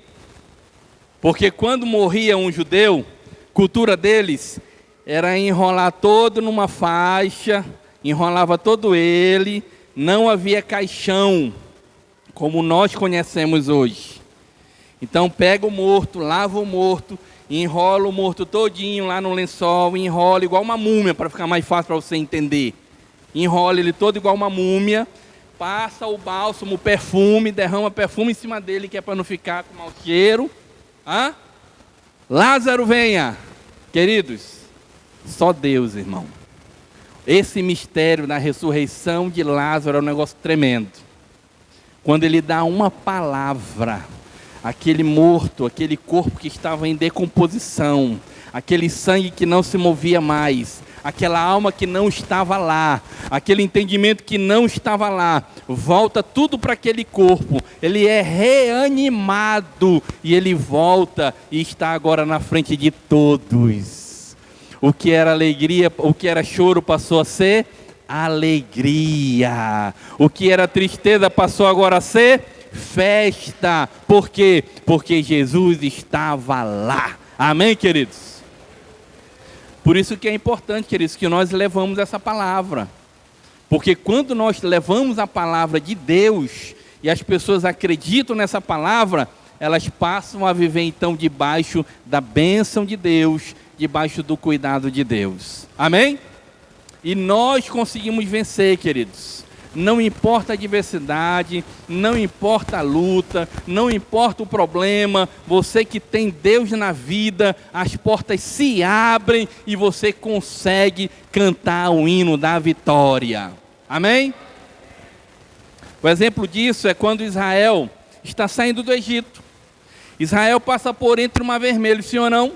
Porque quando morria um judeu, cultura deles era enrolar todo numa faixa, enrolava todo ele, não havia caixão, como nós conhecemos hoje. Então pega o morto, lava o morto, enrola o morto todinho lá no lençol, enrola igual uma múmia, para ficar mais fácil para você entender. Enrola ele todo igual uma múmia, passa o bálsamo, o perfume, derrama perfume em cima dele, que é para não ficar com mau cheiro. Lázaro, venha. Queridos, só Deus, irmão. Esse mistério da ressurreição de Lázaro é um negócio tremendo. Quando ele dá uma palavra, aquele morto, aquele corpo que estava em decomposição, aquele sangue que não se movia mais, aquela alma que não estava lá, aquele entendimento que não estava lá, volta tudo para aquele corpo, ele é reanimado e ele volta e está agora na frente de todos. O que era alegria, o que era choro passou a ser alegria, o que era tristeza passou agora a ser festa. Por quê? Porque Jesus estava lá. Amém, queridos? Por isso que é importante, queridos, que nós levamos essa palavra. Porque quando nós levamos a palavra de Deus e as pessoas acreditam nessa palavra, elas passam a viver então debaixo da bênção de Deus, debaixo do cuidado de Deus. Amém? E nós conseguimos vencer, queridos. Não importa a adversidade, não importa a luta, não importa o problema, você que tem Deus na vida, as portas se abrem e você consegue cantar o hino da vitória. Amém? O exemplo disso é quando Israel está saindo do Egito. Israel passa por entre o Mar Vermelho, sim ou não?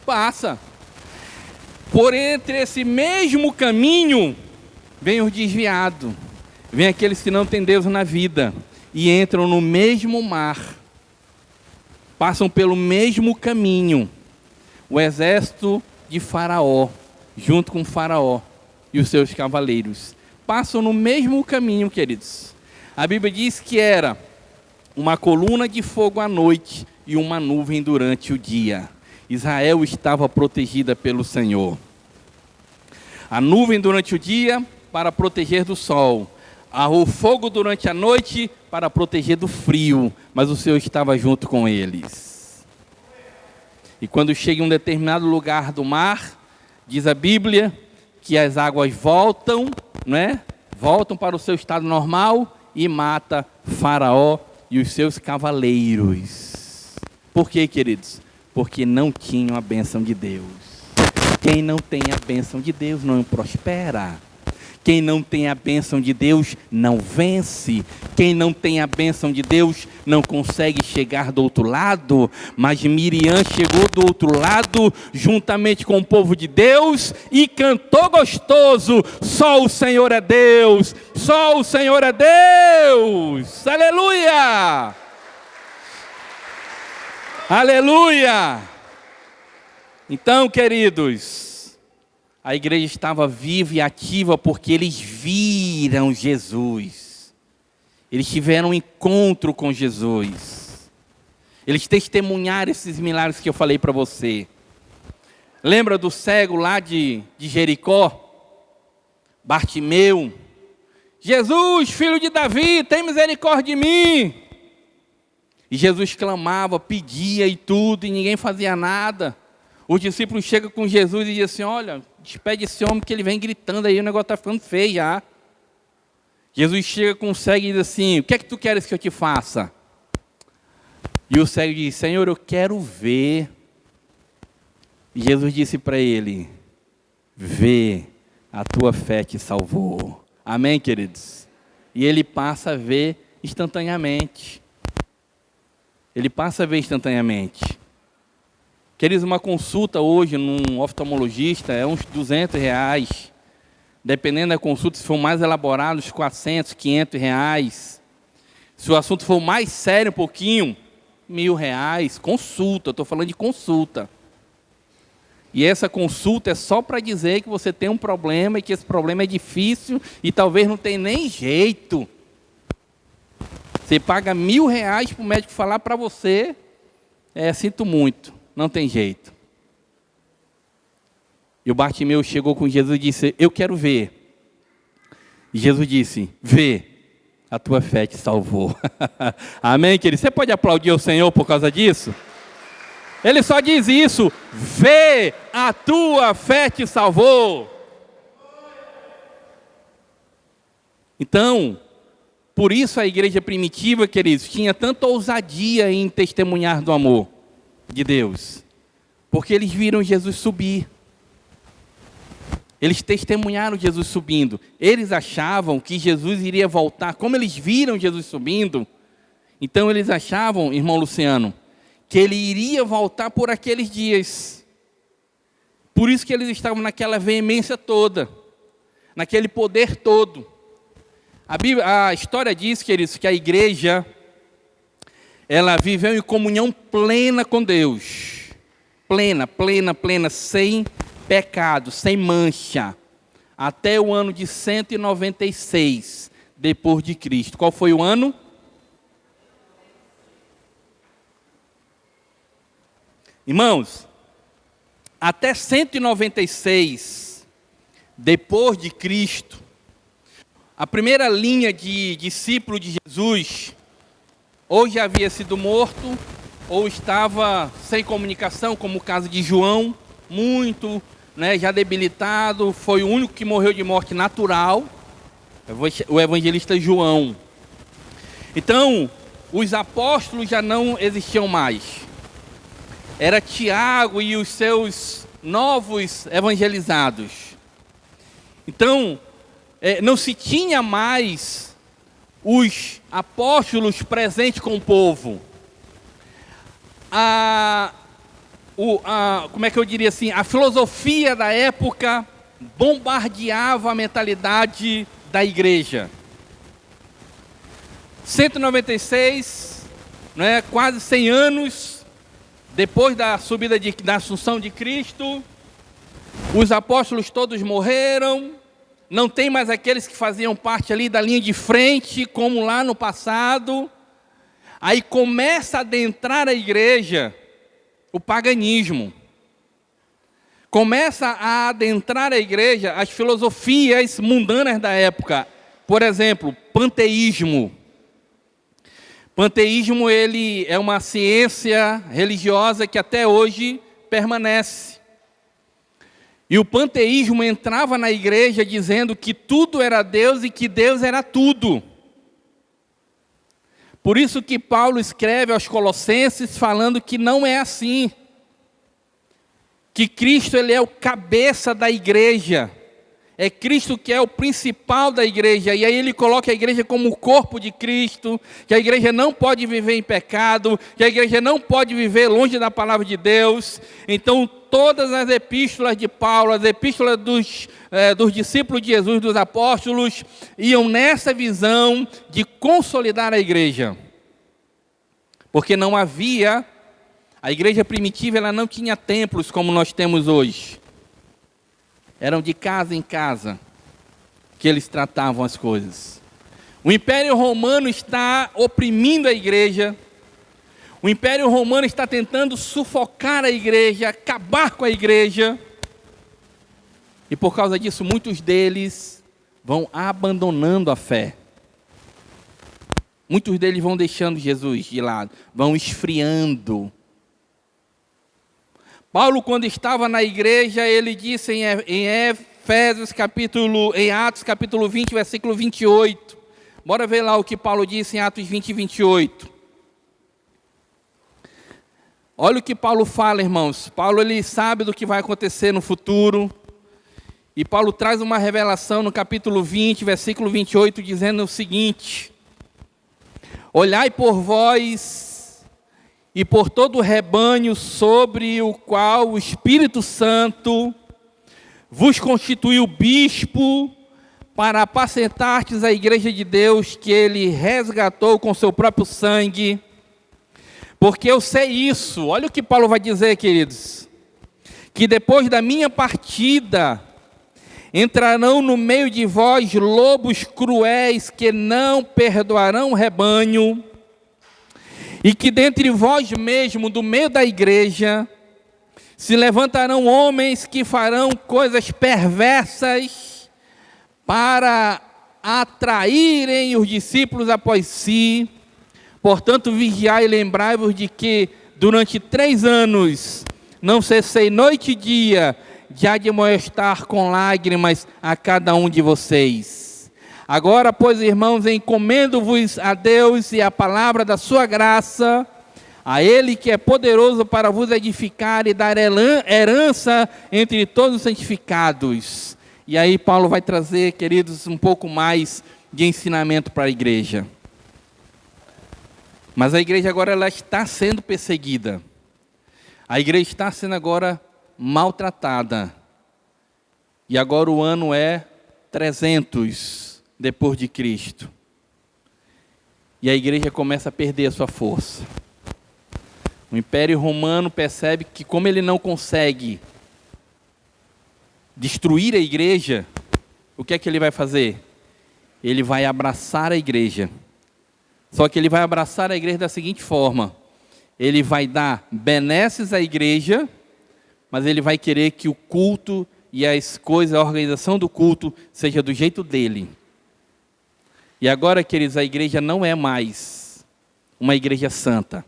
Passa. Por entre esse mesmo caminho, vem os desviados. Vem aqueles que não têm Deus na vida e entram no mesmo mar, passam pelo mesmo caminho. O exército de Faraó, junto com Faraó e os seus cavaleiros, passam no mesmo caminho, queridos. A Bíblia diz que era uma coluna de fogo à noite e uma nuvem durante o dia. Israel estava protegida pelo Senhor. A nuvem durante o dia para proteger do sol. O fogo durante a noite para proteger do frio, mas o Senhor estava junto com eles. E quando chega em um determinado lugar do mar, diz a Bíblia que as águas voltam, né? Voltam para o seu estado normal e mata Faraó e os seus cavaleiros. Por quê, queridos? Porque não tinham a bênção de Deus. Quem não tem a bênção de Deus não prospera. Quem não tem a bênção de Deus não vence. Quem não tem a bênção de Deus não consegue chegar do outro lado. Mas Miriam chegou do outro lado, juntamente com o povo de Deus, e cantou gostoso: só o Senhor é Deus, só o Senhor é Deus. Aleluia! Aleluia! Então, queridos, a igreja estava viva e ativa porque eles viram Jesus. Eles tiveram um encontro com Jesus. Eles testemunharam esses milagres que eu falei para você. Lembra do cego lá de Jericó? Bartimeu. Jesus, filho de Davi, tem misericórdia de mim. E Jesus clamava, pedia e tudo, e ninguém fazia nada. Os discípulos chegam com Jesus e dizem assim: olha, despede esse homem que ele vem gritando aí, o negócio está ficando feio já. Jesus chega com o cego e diz assim: o que é que tu queres que eu te faça? E o cego diz: Senhor, eu quero ver. E Jesus disse para ele: vê, a tua fé te salvou. Amém, queridos? E ele passa a ver instantaneamente. Ele passa a ver instantaneamente. Queridos, uma consulta hoje num oftalmologista é uns R$200. Dependendo da consulta, se for mais elaborado, uns R$400, R$500. Se o assunto for mais sério um pouquinho, R$1.000. Consulta, estou falando de consulta. E essa consulta é só para dizer que você tem um problema e que esse problema é difícil e talvez não tenha nem jeito. Você paga R$1.000 para o médico falar para você: sinto muito, não tem jeito. E o Bartimeu chegou com Jesus e disse: eu quero ver. E Jesus disse: vê, a tua fé te salvou. Amém, querido? Você pode aplaudir o Senhor por causa disso? Ele só diz isso: vê, a tua fé te salvou. Então, por isso a igreja primitiva, queridos, tinha tanta ousadia em testemunhar do amor de Deus. Porque eles viram Jesus subir. Eles testemunharam Jesus subindo. Eles achavam que Jesus iria voltar. Como eles viram Jesus subindo, então eles achavam, irmão Luciano, que ele iria voltar por aqueles dias. Por isso que eles estavam naquela veemência toda, naquele poder todo. A história diz, queridos, que a igreja, ela viveu em comunhão plena com Deus. Plena, plena, plena, sem pecado, sem mancha, até o ano de 196 depois de Cristo. Qual foi o ano? Irmãos, até 196 depois de Cristo, a primeira linha de discípulo de Jesus ou já havia sido morto ou estava sem comunicação, como o caso de João, muito, já debilitado, foi o único que morreu de morte natural, o evangelista João. Então, os apóstolos já não existiam mais. Era Tiago e os seus novos evangelizados. Então, não se tinha mais os apóstolos presentes com o povo. Como é que eu diria assim? A filosofia da época bombardeava a mentalidade da igreja. 196, quase 100 anos depois da subida da assunção de Cristo, os apóstolos todos morreram, não tem mais aqueles que faziam parte ali da linha de frente, como lá no passado. Aí começa a adentrar a igreja o paganismo. Começa a adentrar a igreja as filosofias mundanas da época. Por exemplo, panteísmo. Panteísmo, ele é uma ciência religiosa que até hoje permanece. E o panteísmo entrava na igreja dizendo que tudo era Deus e que Deus era tudo. Por isso que Paulo escreve aos Colossenses falando que não é assim. Que Cristo, ele é o cabeça da igreja. É Cristo que é o principal da igreja. E aí ele coloca a igreja como o corpo de Cristo. Que a igreja não pode viver em pecado. Que a igreja não pode viver longe da palavra de Deus. Então todas as epístolas de Paulo, as epístolas dos discípulos de Jesus, dos apóstolos, iam nessa visão de consolidar a igreja. Porque não havia, a igreja primitiva, ela não tinha templos como nós temos hoje. Eram de casa em casa que eles tratavam as coisas. O Império Romano está oprimindo a igreja. O Império Romano está tentando sufocar a igreja, acabar com a igreja. E por causa disso, muitos deles vão abandonando a fé. Muitos deles vão deixando Jesus de lado, vão esfriando. Paulo, quando estava na igreja, ele disse em Atos capítulo 20, versículo 28. Bora ver lá o que Paulo disse em Atos 20, 28. Olha o que Paulo fala, irmãos. Paulo, ele sabe do que vai acontecer no futuro. E Paulo traz uma revelação no capítulo 20, versículo 28, dizendo o seguinte: olhai por vós e por todo o rebanho sobre o qual o Espírito Santo vos constituiu bispo para apacentartes a igreja de Deus que ele resgatou com seu próprio sangue. Porque eu sei isso. Olha o que Paulo vai dizer, queridos. Que depois da minha partida entrarão no meio de vós lobos cruéis que não perdoarão o rebanho, e que dentre vós mesmo, do meio da igreja, se levantarão homens que farão coisas perversas para atraírem os discípulos após si. Portanto, vigiai e lembrai-vos de que durante 3 anos não cessei noite e dia de admoestar com lágrimas a cada um de vocês. Agora, pois, irmãos, encomendo-vos a Deus e a palavra da sua graça, a Ele que é poderoso para vos edificar e dar herança entre todos os santificados. E aí Paulo vai trazer, queridos, um pouco mais de ensinamento para a igreja. Mas a igreja agora ela está sendo perseguida. A igreja está sendo agora maltratada. E agora o ano é 300 depois de Cristo. E a igreja começa a perder a sua força. O Império Romano percebe que, como ele não consegue destruir a igreja, o que é que ele vai fazer? Ele vai abraçar a igreja. Só que ele vai abraçar a igreja da seguinte forma: ele vai dar benesses à igreja, mas ele vai querer que o culto e as coisas, a organização do culto, seja do jeito dele. E agora, queridos, a igreja não é mais uma igreja santa.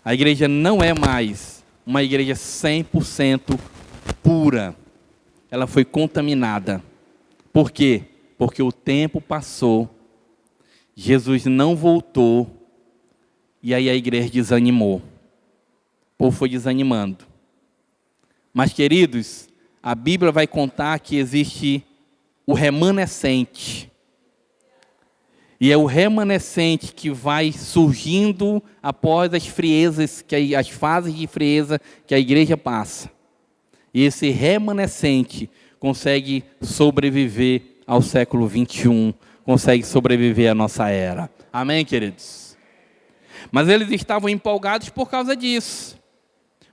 A igreja não é mais uma igreja 100% pura. Ela foi contaminada. Por quê? Porque o tempo passou, Jesus não voltou, e aí a igreja desanimou. O povo foi desanimando. Mas, queridos, a Bíblia vai contar que existe o remanescente. E é o remanescente que vai surgindo após as friezas, as fases de frieza que a igreja passa. E esse remanescente consegue sobreviver ao século 21, consegue sobreviver à nossa era. Amém, queridos? Mas eles estavam empolgados por causa disso.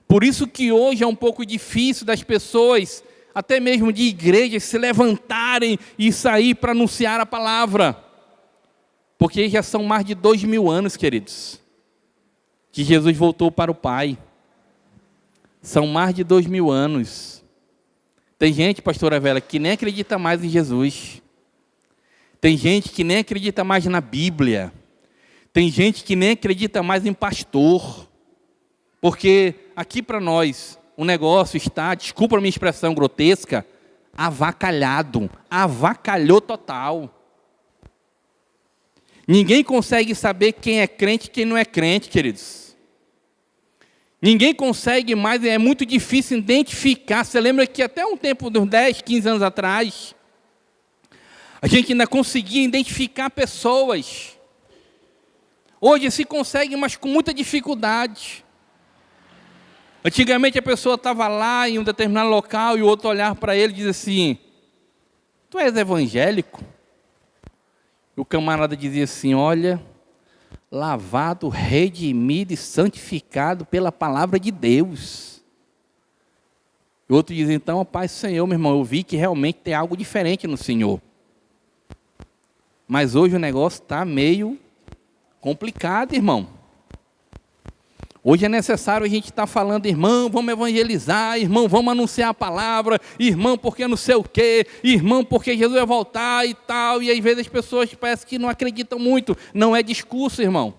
Por isso que hoje é um pouco difícil das pessoas, até mesmo de igrejas, se levantarem e sair para anunciar a palavra. Porque já são mais de 2000 anos, queridos, que Jesus voltou para o Pai. São mais de 2000 anos. Tem gente, pastora Vera, que nem acredita mais em Jesus. Tem gente que nem acredita mais na Bíblia. Tem gente que nem acredita mais em pastor, porque aqui para nós o negócio está, desculpa a minha expressão grotesca, avacalhado, avacalhou total. Ninguém consegue saber quem é crente e quem não é crente, queridos. Ninguém consegue mais, é muito difícil identificar. Você lembra que até um tempo, uns 10, 15 anos atrás, a gente ainda conseguia identificar pessoas. Hoje se consegue, mas com muita dificuldade. Antigamente a pessoa estava lá em um determinado local e o outro olhava para ele e dizia assim: tu és evangélico? E o camarada dizia assim: olha, lavado, redimido e santificado pela palavra de Deus. E o outro dizia: então, a paz do Senhor, meu irmão, eu vi que realmente tem algo diferente no Senhor. Mas hoje o negócio está meio complicado, irmão. Hoje é necessário a gente estar falando: irmão, vamos evangelizar, irmão, vamos anunciar a palavra, irmão, porque não sei o quê, irmão, porque Jesus vai voltar e tal. E às vezes as pessoas parecem que não acreditam muito. Não é discurso, irmão.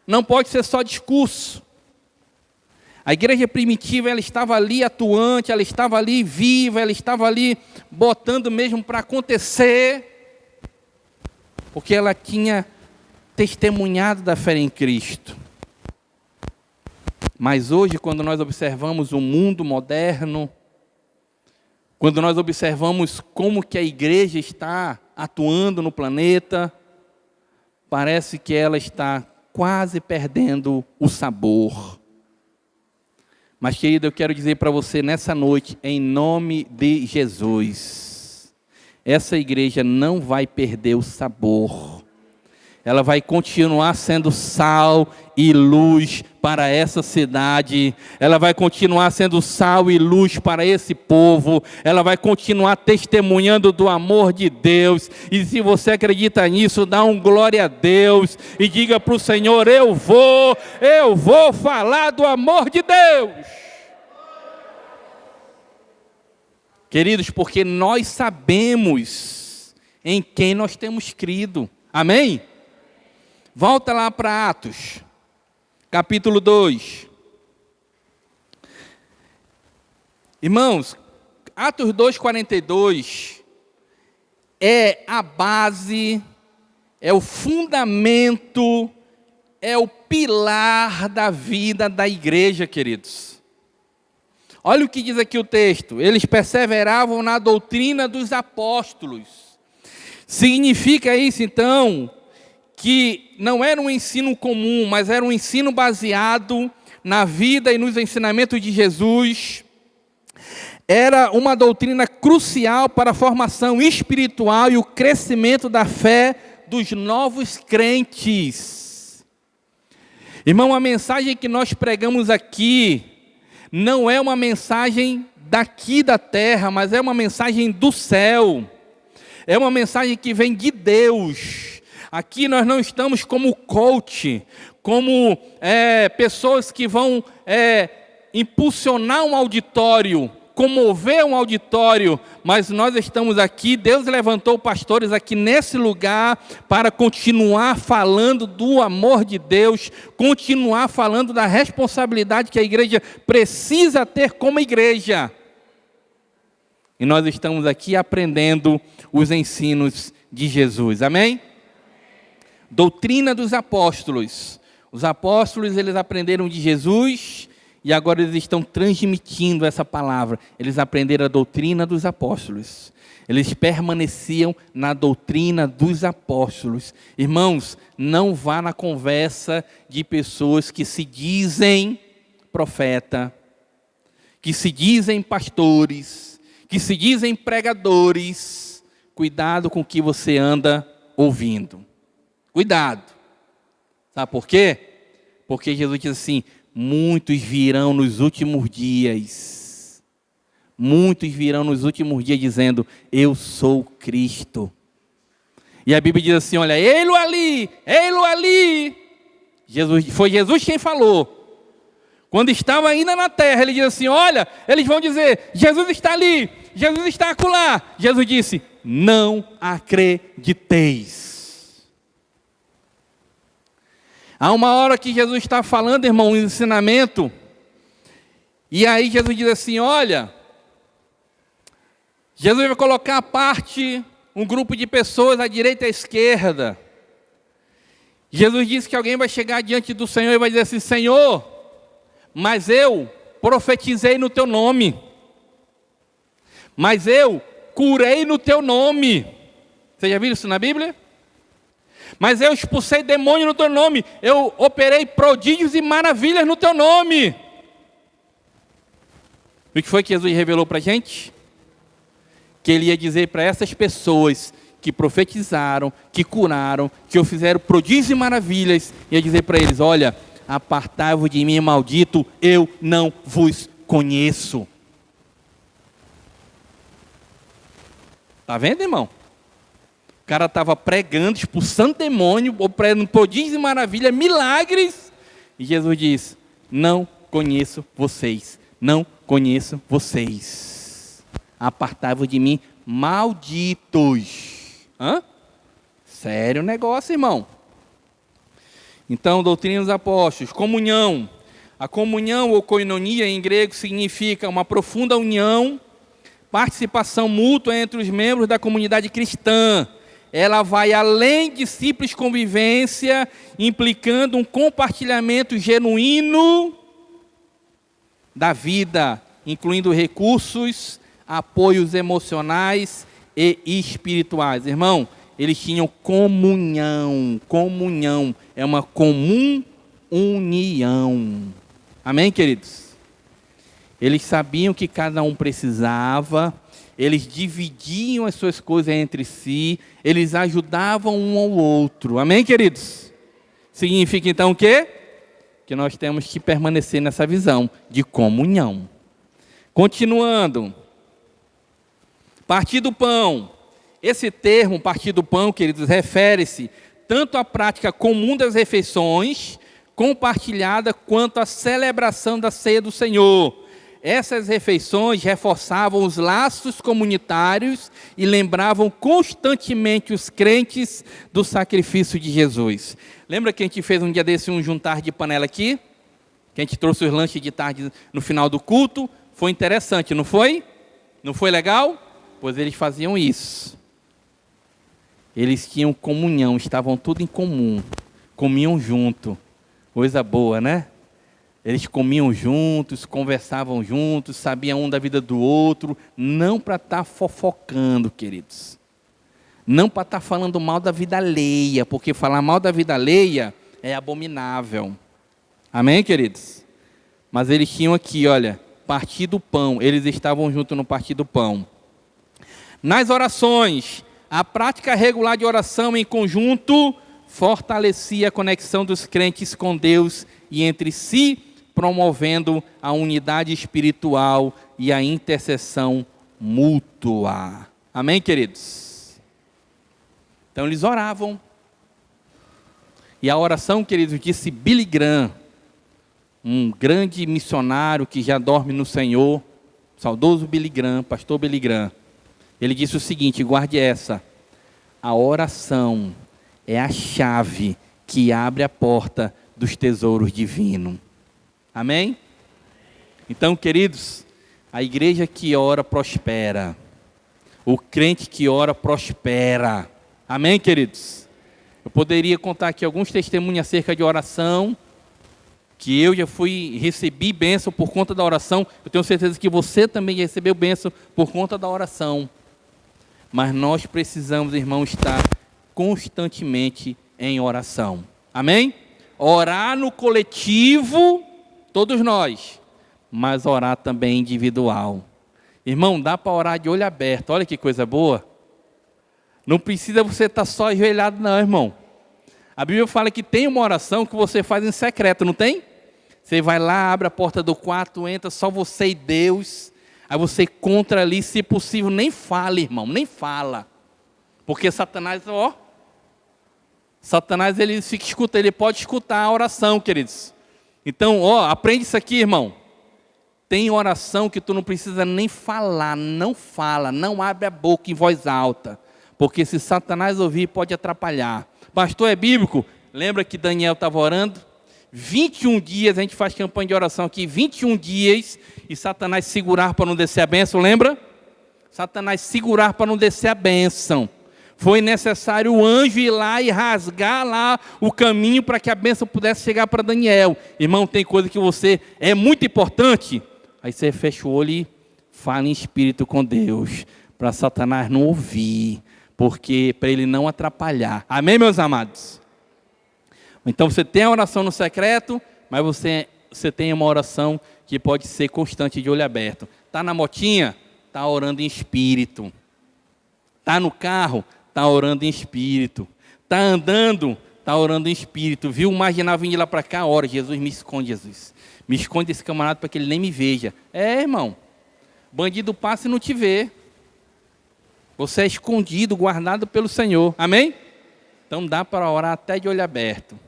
Não pode ser só discurso. A igreja primitiva, ela estava ali atuante, ela estava ali viva, ela estava ali botando mesmo para acontecer, porque ela tinha testemunhado da fé em Cristo. Mas hoje, quando nós observamos o mundo moderno, quando nós observamos como que a igreja está atuando no planeta, parece que ela está quase perdendo o sabor. Mas, querido, eu quero dizer para você nessa noite, em nome de Jesus, essa igreja não vai perder o sabor. Ela vai continuar sendo sal e luz para essa cidade. Ela vai continuar sendo sal e luz para esse povo. Ela vai continuar testemunhando do amor de Deus. E se você acredita nisso, dá um glória a Deus e diga para o Senhor: eu vou falar do amor de Deus. Queridos, porque nós sabemos em quem nós temos crido. Amém? Volta lá para Atos, capítulo 2. Irmãos, Atos 2:42 é a base, é o fundamento, é o pilar da vida da igreja, queridos. Olha o que diz aqui o texto: eles perseveravam na doutrina dos apóstolos. Significa isso, então, que não era um ensino comum, mas era um ensino baseado na vida e nos ensinamentos de Jesus. Era uma doutrina crucial para a formação espiritual e o crescimento da fé dos novos crentes. Irmão, a mensagem que nós pregamos aqui não é uma mensagem daqui da terra, mas é uma mensagem do céu. É uma mensagem que vem de Deus. Aqui nós não estamos como coach, como pessoas que vão impulsionar um auditório, comover um auditório, mas nós estamos aqui, Deus levantou pastores aqui nesse lugar para continuar falando do amor de Deus, continuar falando da responsabilidade que a igreja precisa ter como igreja. E nós estamos aqui aprendendo os ensinos de Jesus, amém? Doutrina dos apóstolos. Os apóstolos, eles aprenderam de Jesus e agora eles estão transmitindo essa palavra. Eles aprenderam a doutrina dos apóstolos. Eles permaneciam na doutrina dos apóstolos. Irmãos, não vá na conversa de pessoas que se dizem profeta, que se dizem pastores, que se dizem pregadores. Cuidado com o que você anda ouvindo. Cuidado. Sabe por quê? Porque Jesus diz assim: muitos virão nos últimos dias. Muitos virão nos últimos dias dizendo: eu sou Cristo. E a Bíblia diz assim: olha, ei-lo ali, ei-lo ali. Foi Jesus quem falou. Quando estava ainda na terra, ele diz assim: olha, eles vão dizer: Jesus está ali, Jesus está acolá. Jesus disse: não acrediteis. Há uma hora que Jesus está falando, irmão, um ensinamento, e aí Jesus diz assim, olha, Jesus vai colocar à parte um grupo de pessoas à direita e à esquerda. Jesus disse que alguém vai chegar diante do Senhor e vai dizer assim, Senhor, mas eu profetizei no teu nome, mas eu curei no teu nome. Você já viu isso na Bíblia? Mas eu expulsei demônio no teu nome, eu operei prodígios e maravilhas no teu nome. O que foi que Jesus revelou para a gente? Que ele ia dizer para essas pessoas que profetizaram, que curaram, que fizeram prodígios e maravilhas, ia dizer para eles, olha, apartai-vos de mim, maldito, eu não vos conheço. Está vendo, irmão? O cara estava pregando, expulsando demônio, operando prodígios e maravilhas, milagres, e Jesus diz, não conheço vocês, não conheço vocês. Apartai-vos de mim, malditos. Hã? Sério negócio, irmão. Então, doutrina dos apóstolos, comunhão. A comunhão ou koinonia em grego significa uma profunda união, participação mútua entre os membros da comunidade cristã. Ela vai além de simples convivência, implicando um compartilhamento genuíno da vida, incluindo recursos, apoios emocionais e espirituais. Irmão, eles tinham comunhão. Comunhão é uma comum união. Amém, queridos? Eles sabiam que cada um precisava, eles dividiam as suas coisas entre si, eles ajudavam um ao outro. Amém, queridos? Significa então o quê? Que nós temos que permanecer nessa visão de comunhão. Continuando. Partir do pão. Esse termo, partir do pão, queridos, refere-se tanto à prática comum das refeições, compartilhada, quanto à celebração da ceia do Senhor. Essas refeições reforçavam os laços comunitários e lembravam constantemente os crentes do sacrifício de Jesus. Lembra que a gente fez um dia desse um juntar de panela aqui? Que a gente trouxe os lanches de tarde no final do culto. Foi interessante, não foi? Não foi legal? Pois eles faziam isso. Eles tinham comunhão, estavam tudo em comum. Comiam junto. Coisa boa, né? Eles comiam juntos, conversavam juntos, sabiam um da vida do outro, não para estar fofocando, queridos. Não para estar falando mal da vida alheia, porque falar mal da vida alheia é abominável. Amém, queridos? Mas eles tinham aqui, olha, partir do pão, eles estavam juntos no partir do pão. Nas orações, a prática regular de oração em conjunto fortalecia a conexão dos crentes com Deus e entre si, promovendo a unidade espiritual e a intercessão mútua. Amém, queridos? Então eles oravam. E a oração, queridos, disse Billy Graham, um grande missionário que já dorme no Senhor, saudoso Billy Graham, pastor Billy Graham. Ele disse o seguinte, guarde essa: a oração é a chave que abre a porta dos tesouros divinos. Amém? Então, queridos, a igreja que ora prospera. O crente que ora prospera. Amém, queridos? Eu poderia contar aqui alguns testemunhos acerca de oração, que eu já recebi bênção por conta da oração. Eu tenho certeza que você também já recebeu bênção por conta da oração. Mas nós precisamos, irmão, estar constantemente em oração. Amém? Orar no coletivo, todos nós, mas orar também individual. Irmão, dá para orar de olho aberto. Olha que coisa boa. Não precisa você estar só ajoelhado não, irmão. A Bíblia fala que tem uma oração que você faz em secreto, não tem? Você vai lá, abre a porta do quarto, entra só você e Deus. Aí você contra ali, se possível, nem fala, irmão, nem fala. Porque Satanás, Satanás, ele fica escutando, ele pode escutar a oração, queridos. Então, aprende isso aqui, irmão. Tem oração que tu não precisa nem falar, não fala, não abre a boca em voz alta. Porque se Satanás ouvir, pode atrapalhar. Pastor, é bíblico? Lembra que Daniel estava orando? 21 dias, a gente faz campanha de oração aqui, 21 dias, e Satanás segurar para não descer a bênção, lembra? Satanás segurar para não descer a bênção. Foi necessário o anjo ir lá e rasgar lá o caminho para que a bênção pudesse chegar para Daniel. Irmão, tem coisa que você é muito importante. Aí você fecha o olho e fala em espírito com Deus, para Satanás não ouvir, porque para ele não atrapalhar. Amém, meus amados? Então você tem a oração no secreto, mas você tem uma oração que pode ser constante de olho aberto. Está na motinha? Está orando em espírito. Está no carro? Está orando em espírito. Está andando? Está orando em espírito. Viu o marginal vindo de lá para cá? Ora, Jesus, me esconde, Jesus. Me esconde esse camarada para que ele nem me veja. Irmão, bandido passa e não te vê. Você é escondido, guardado pelo Senhor. Amém? Então dá para orar até de olho aberto.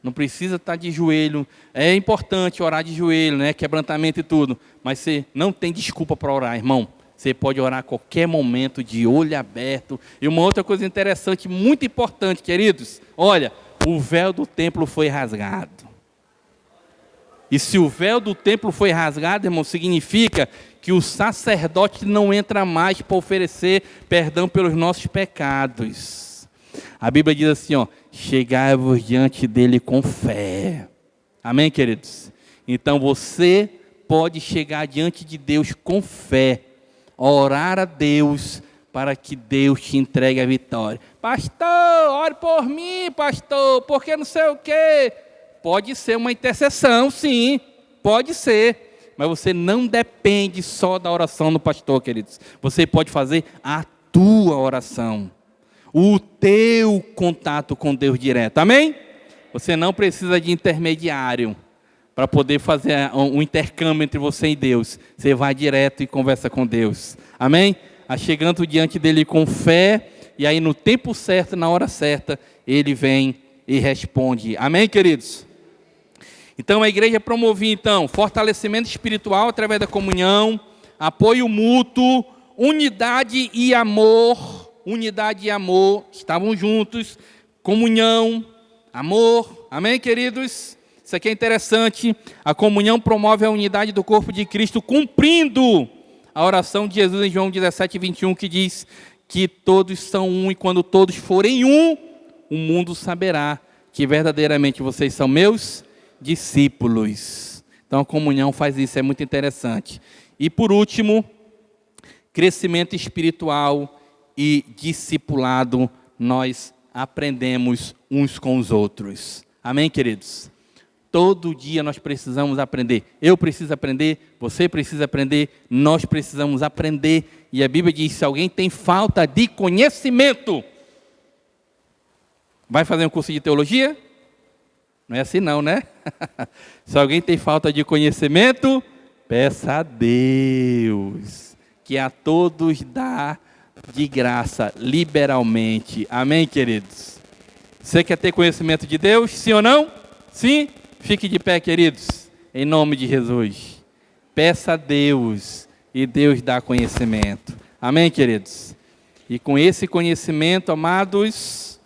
Não precisa estar de joelho. É importante orar de joelho, né? Quebrantamento e tudo. Mas você não tem desculpa para orar, irmão. Você pode orar a qualquer momento de olho aberto. E uma outra coisa interessante, muito importante, queridos. Olha, o véu do templo foi rasgado. E se o véu do templo foi rasgado, irmão, significa que o sacerdote não entra mais para oferecer perdão pelos nossos pecados. A Bíblia diz assim, chegai-vos diante dele com fé. Amém, queridos? Então você pode chegar diante de Deus com fé, orar a Deus para que Deus te entregue a vitória. Pastor, ore por mim, pastor, porque não sei o quê. Pode ser uma intercessão, sim, pode ser. Mas você não depende só da oração do pastor, queridos. Você pode fazer a tua oração. O teu contato com Deus direto, amém? Você não precisa de intermediário para poder fazer um intercâmbio entre você e Deus. Você vai direto e conversa com Deus, amém? Chegando diante dele com fé, e aí no tempo certo, na hora certa, ele vem e responde, amém, queridos? Então a igreja promovia fortalecimento espiritual através da comunhão, apoio mútuo, unidade e amor, estavam juntos, comunhão, amor, amém, queridos? Isso aqui é interessante. A comunhão promove a unidade do corpo de Cristo, cumprindo a oração de Jesus em João 17:21, que diz que todos são um, e quando todos forem um, o mundo saberá que verdadeiramente vocês são meus discípulos. Então a comunhão faz isso, é muito interessante. E por último, crescimento espiritual e discipulado, nós aprendemos uns com os outros. Amém, queridos? Todo dia nós precisamos aprender. Eu preciso aprender, você precisa aprender, nós precisamos aprender. E a Bíblia diz, se alguém tem falta de conhecimento, vai fazer um curso de teologia? Não é assim não, né? Se alguém tem falta de conhecimento, peça a Deus, que a todos dá de graça, liberalmente. Amém, queridos? Você quer ter conhecimento de Deus? Sim ou não? Sim? Fique de pé, queridos. Em nome de Jesus. Peça a Deus e Deus dá conhecimento. Amém, queridos? E com esse conhecimento, amados,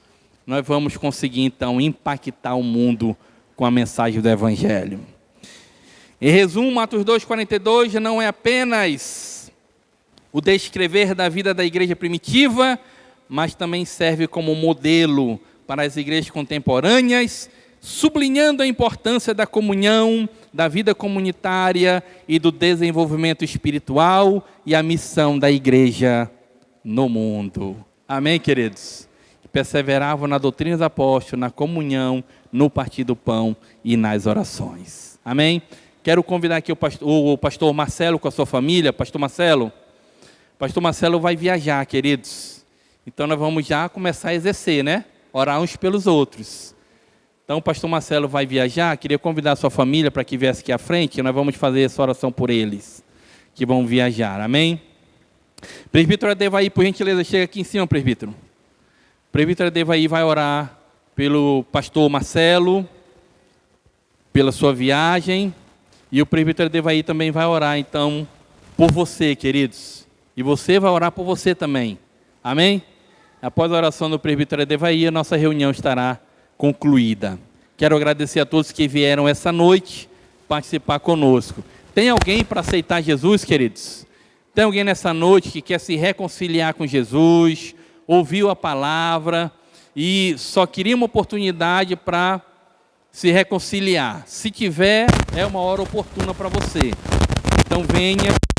nós vamos conseguir, então, impactar o mundo com a mensagem do Evangelho. Em resumo, Atos 2:42 não é apenas o descrever da vida da igreja primitiva, mas também serve como modelo para as igrejas contemporâneas, sublinhando a importância da comunhão, da vida comunitária e do desenvolvimento espiritual e a missão da igreja no mundo. Amém, queridos? Perseveravam na doutrina dos apóstolos, na comunhão, no partir do pão e nas orações. Amém? Quero convidar aqui o pastor Marcelo com a sua família. Pastor Marcelo vai viajar, queridos. Então nós vamos já começar a exercer, né? Orar uns pelos outros. Então o pastor Marcelo vai viajar. Queria convidar a sua família para que viesse aqui à frente. Nós vamos fazer essa oração por eles, que vão viajar. Amém? Presbítero Adevaí, por gentileza, chega aqui em cima, presbítero. O presbítero Adevaí vai orar pelo pastor Marcelo, pela sua viagem. E o presbítero Adevaí também vai orar, então, por você, queridos. E você vai orar por você também. Amém? Após a oração do presbítero Adevaí, a nossa reunião estará concluída. Quero agradecer a todos que vieram essa noite participar conosco. Tem alguém para aceitar Jesus, queridos? Tem alguém nessa noite que quer se reconciliar com Jesus, ouviu a palavra e só queria uma oportunidade para se reconciliar? Se tiver, é uma hora oportuna para você. Então venha.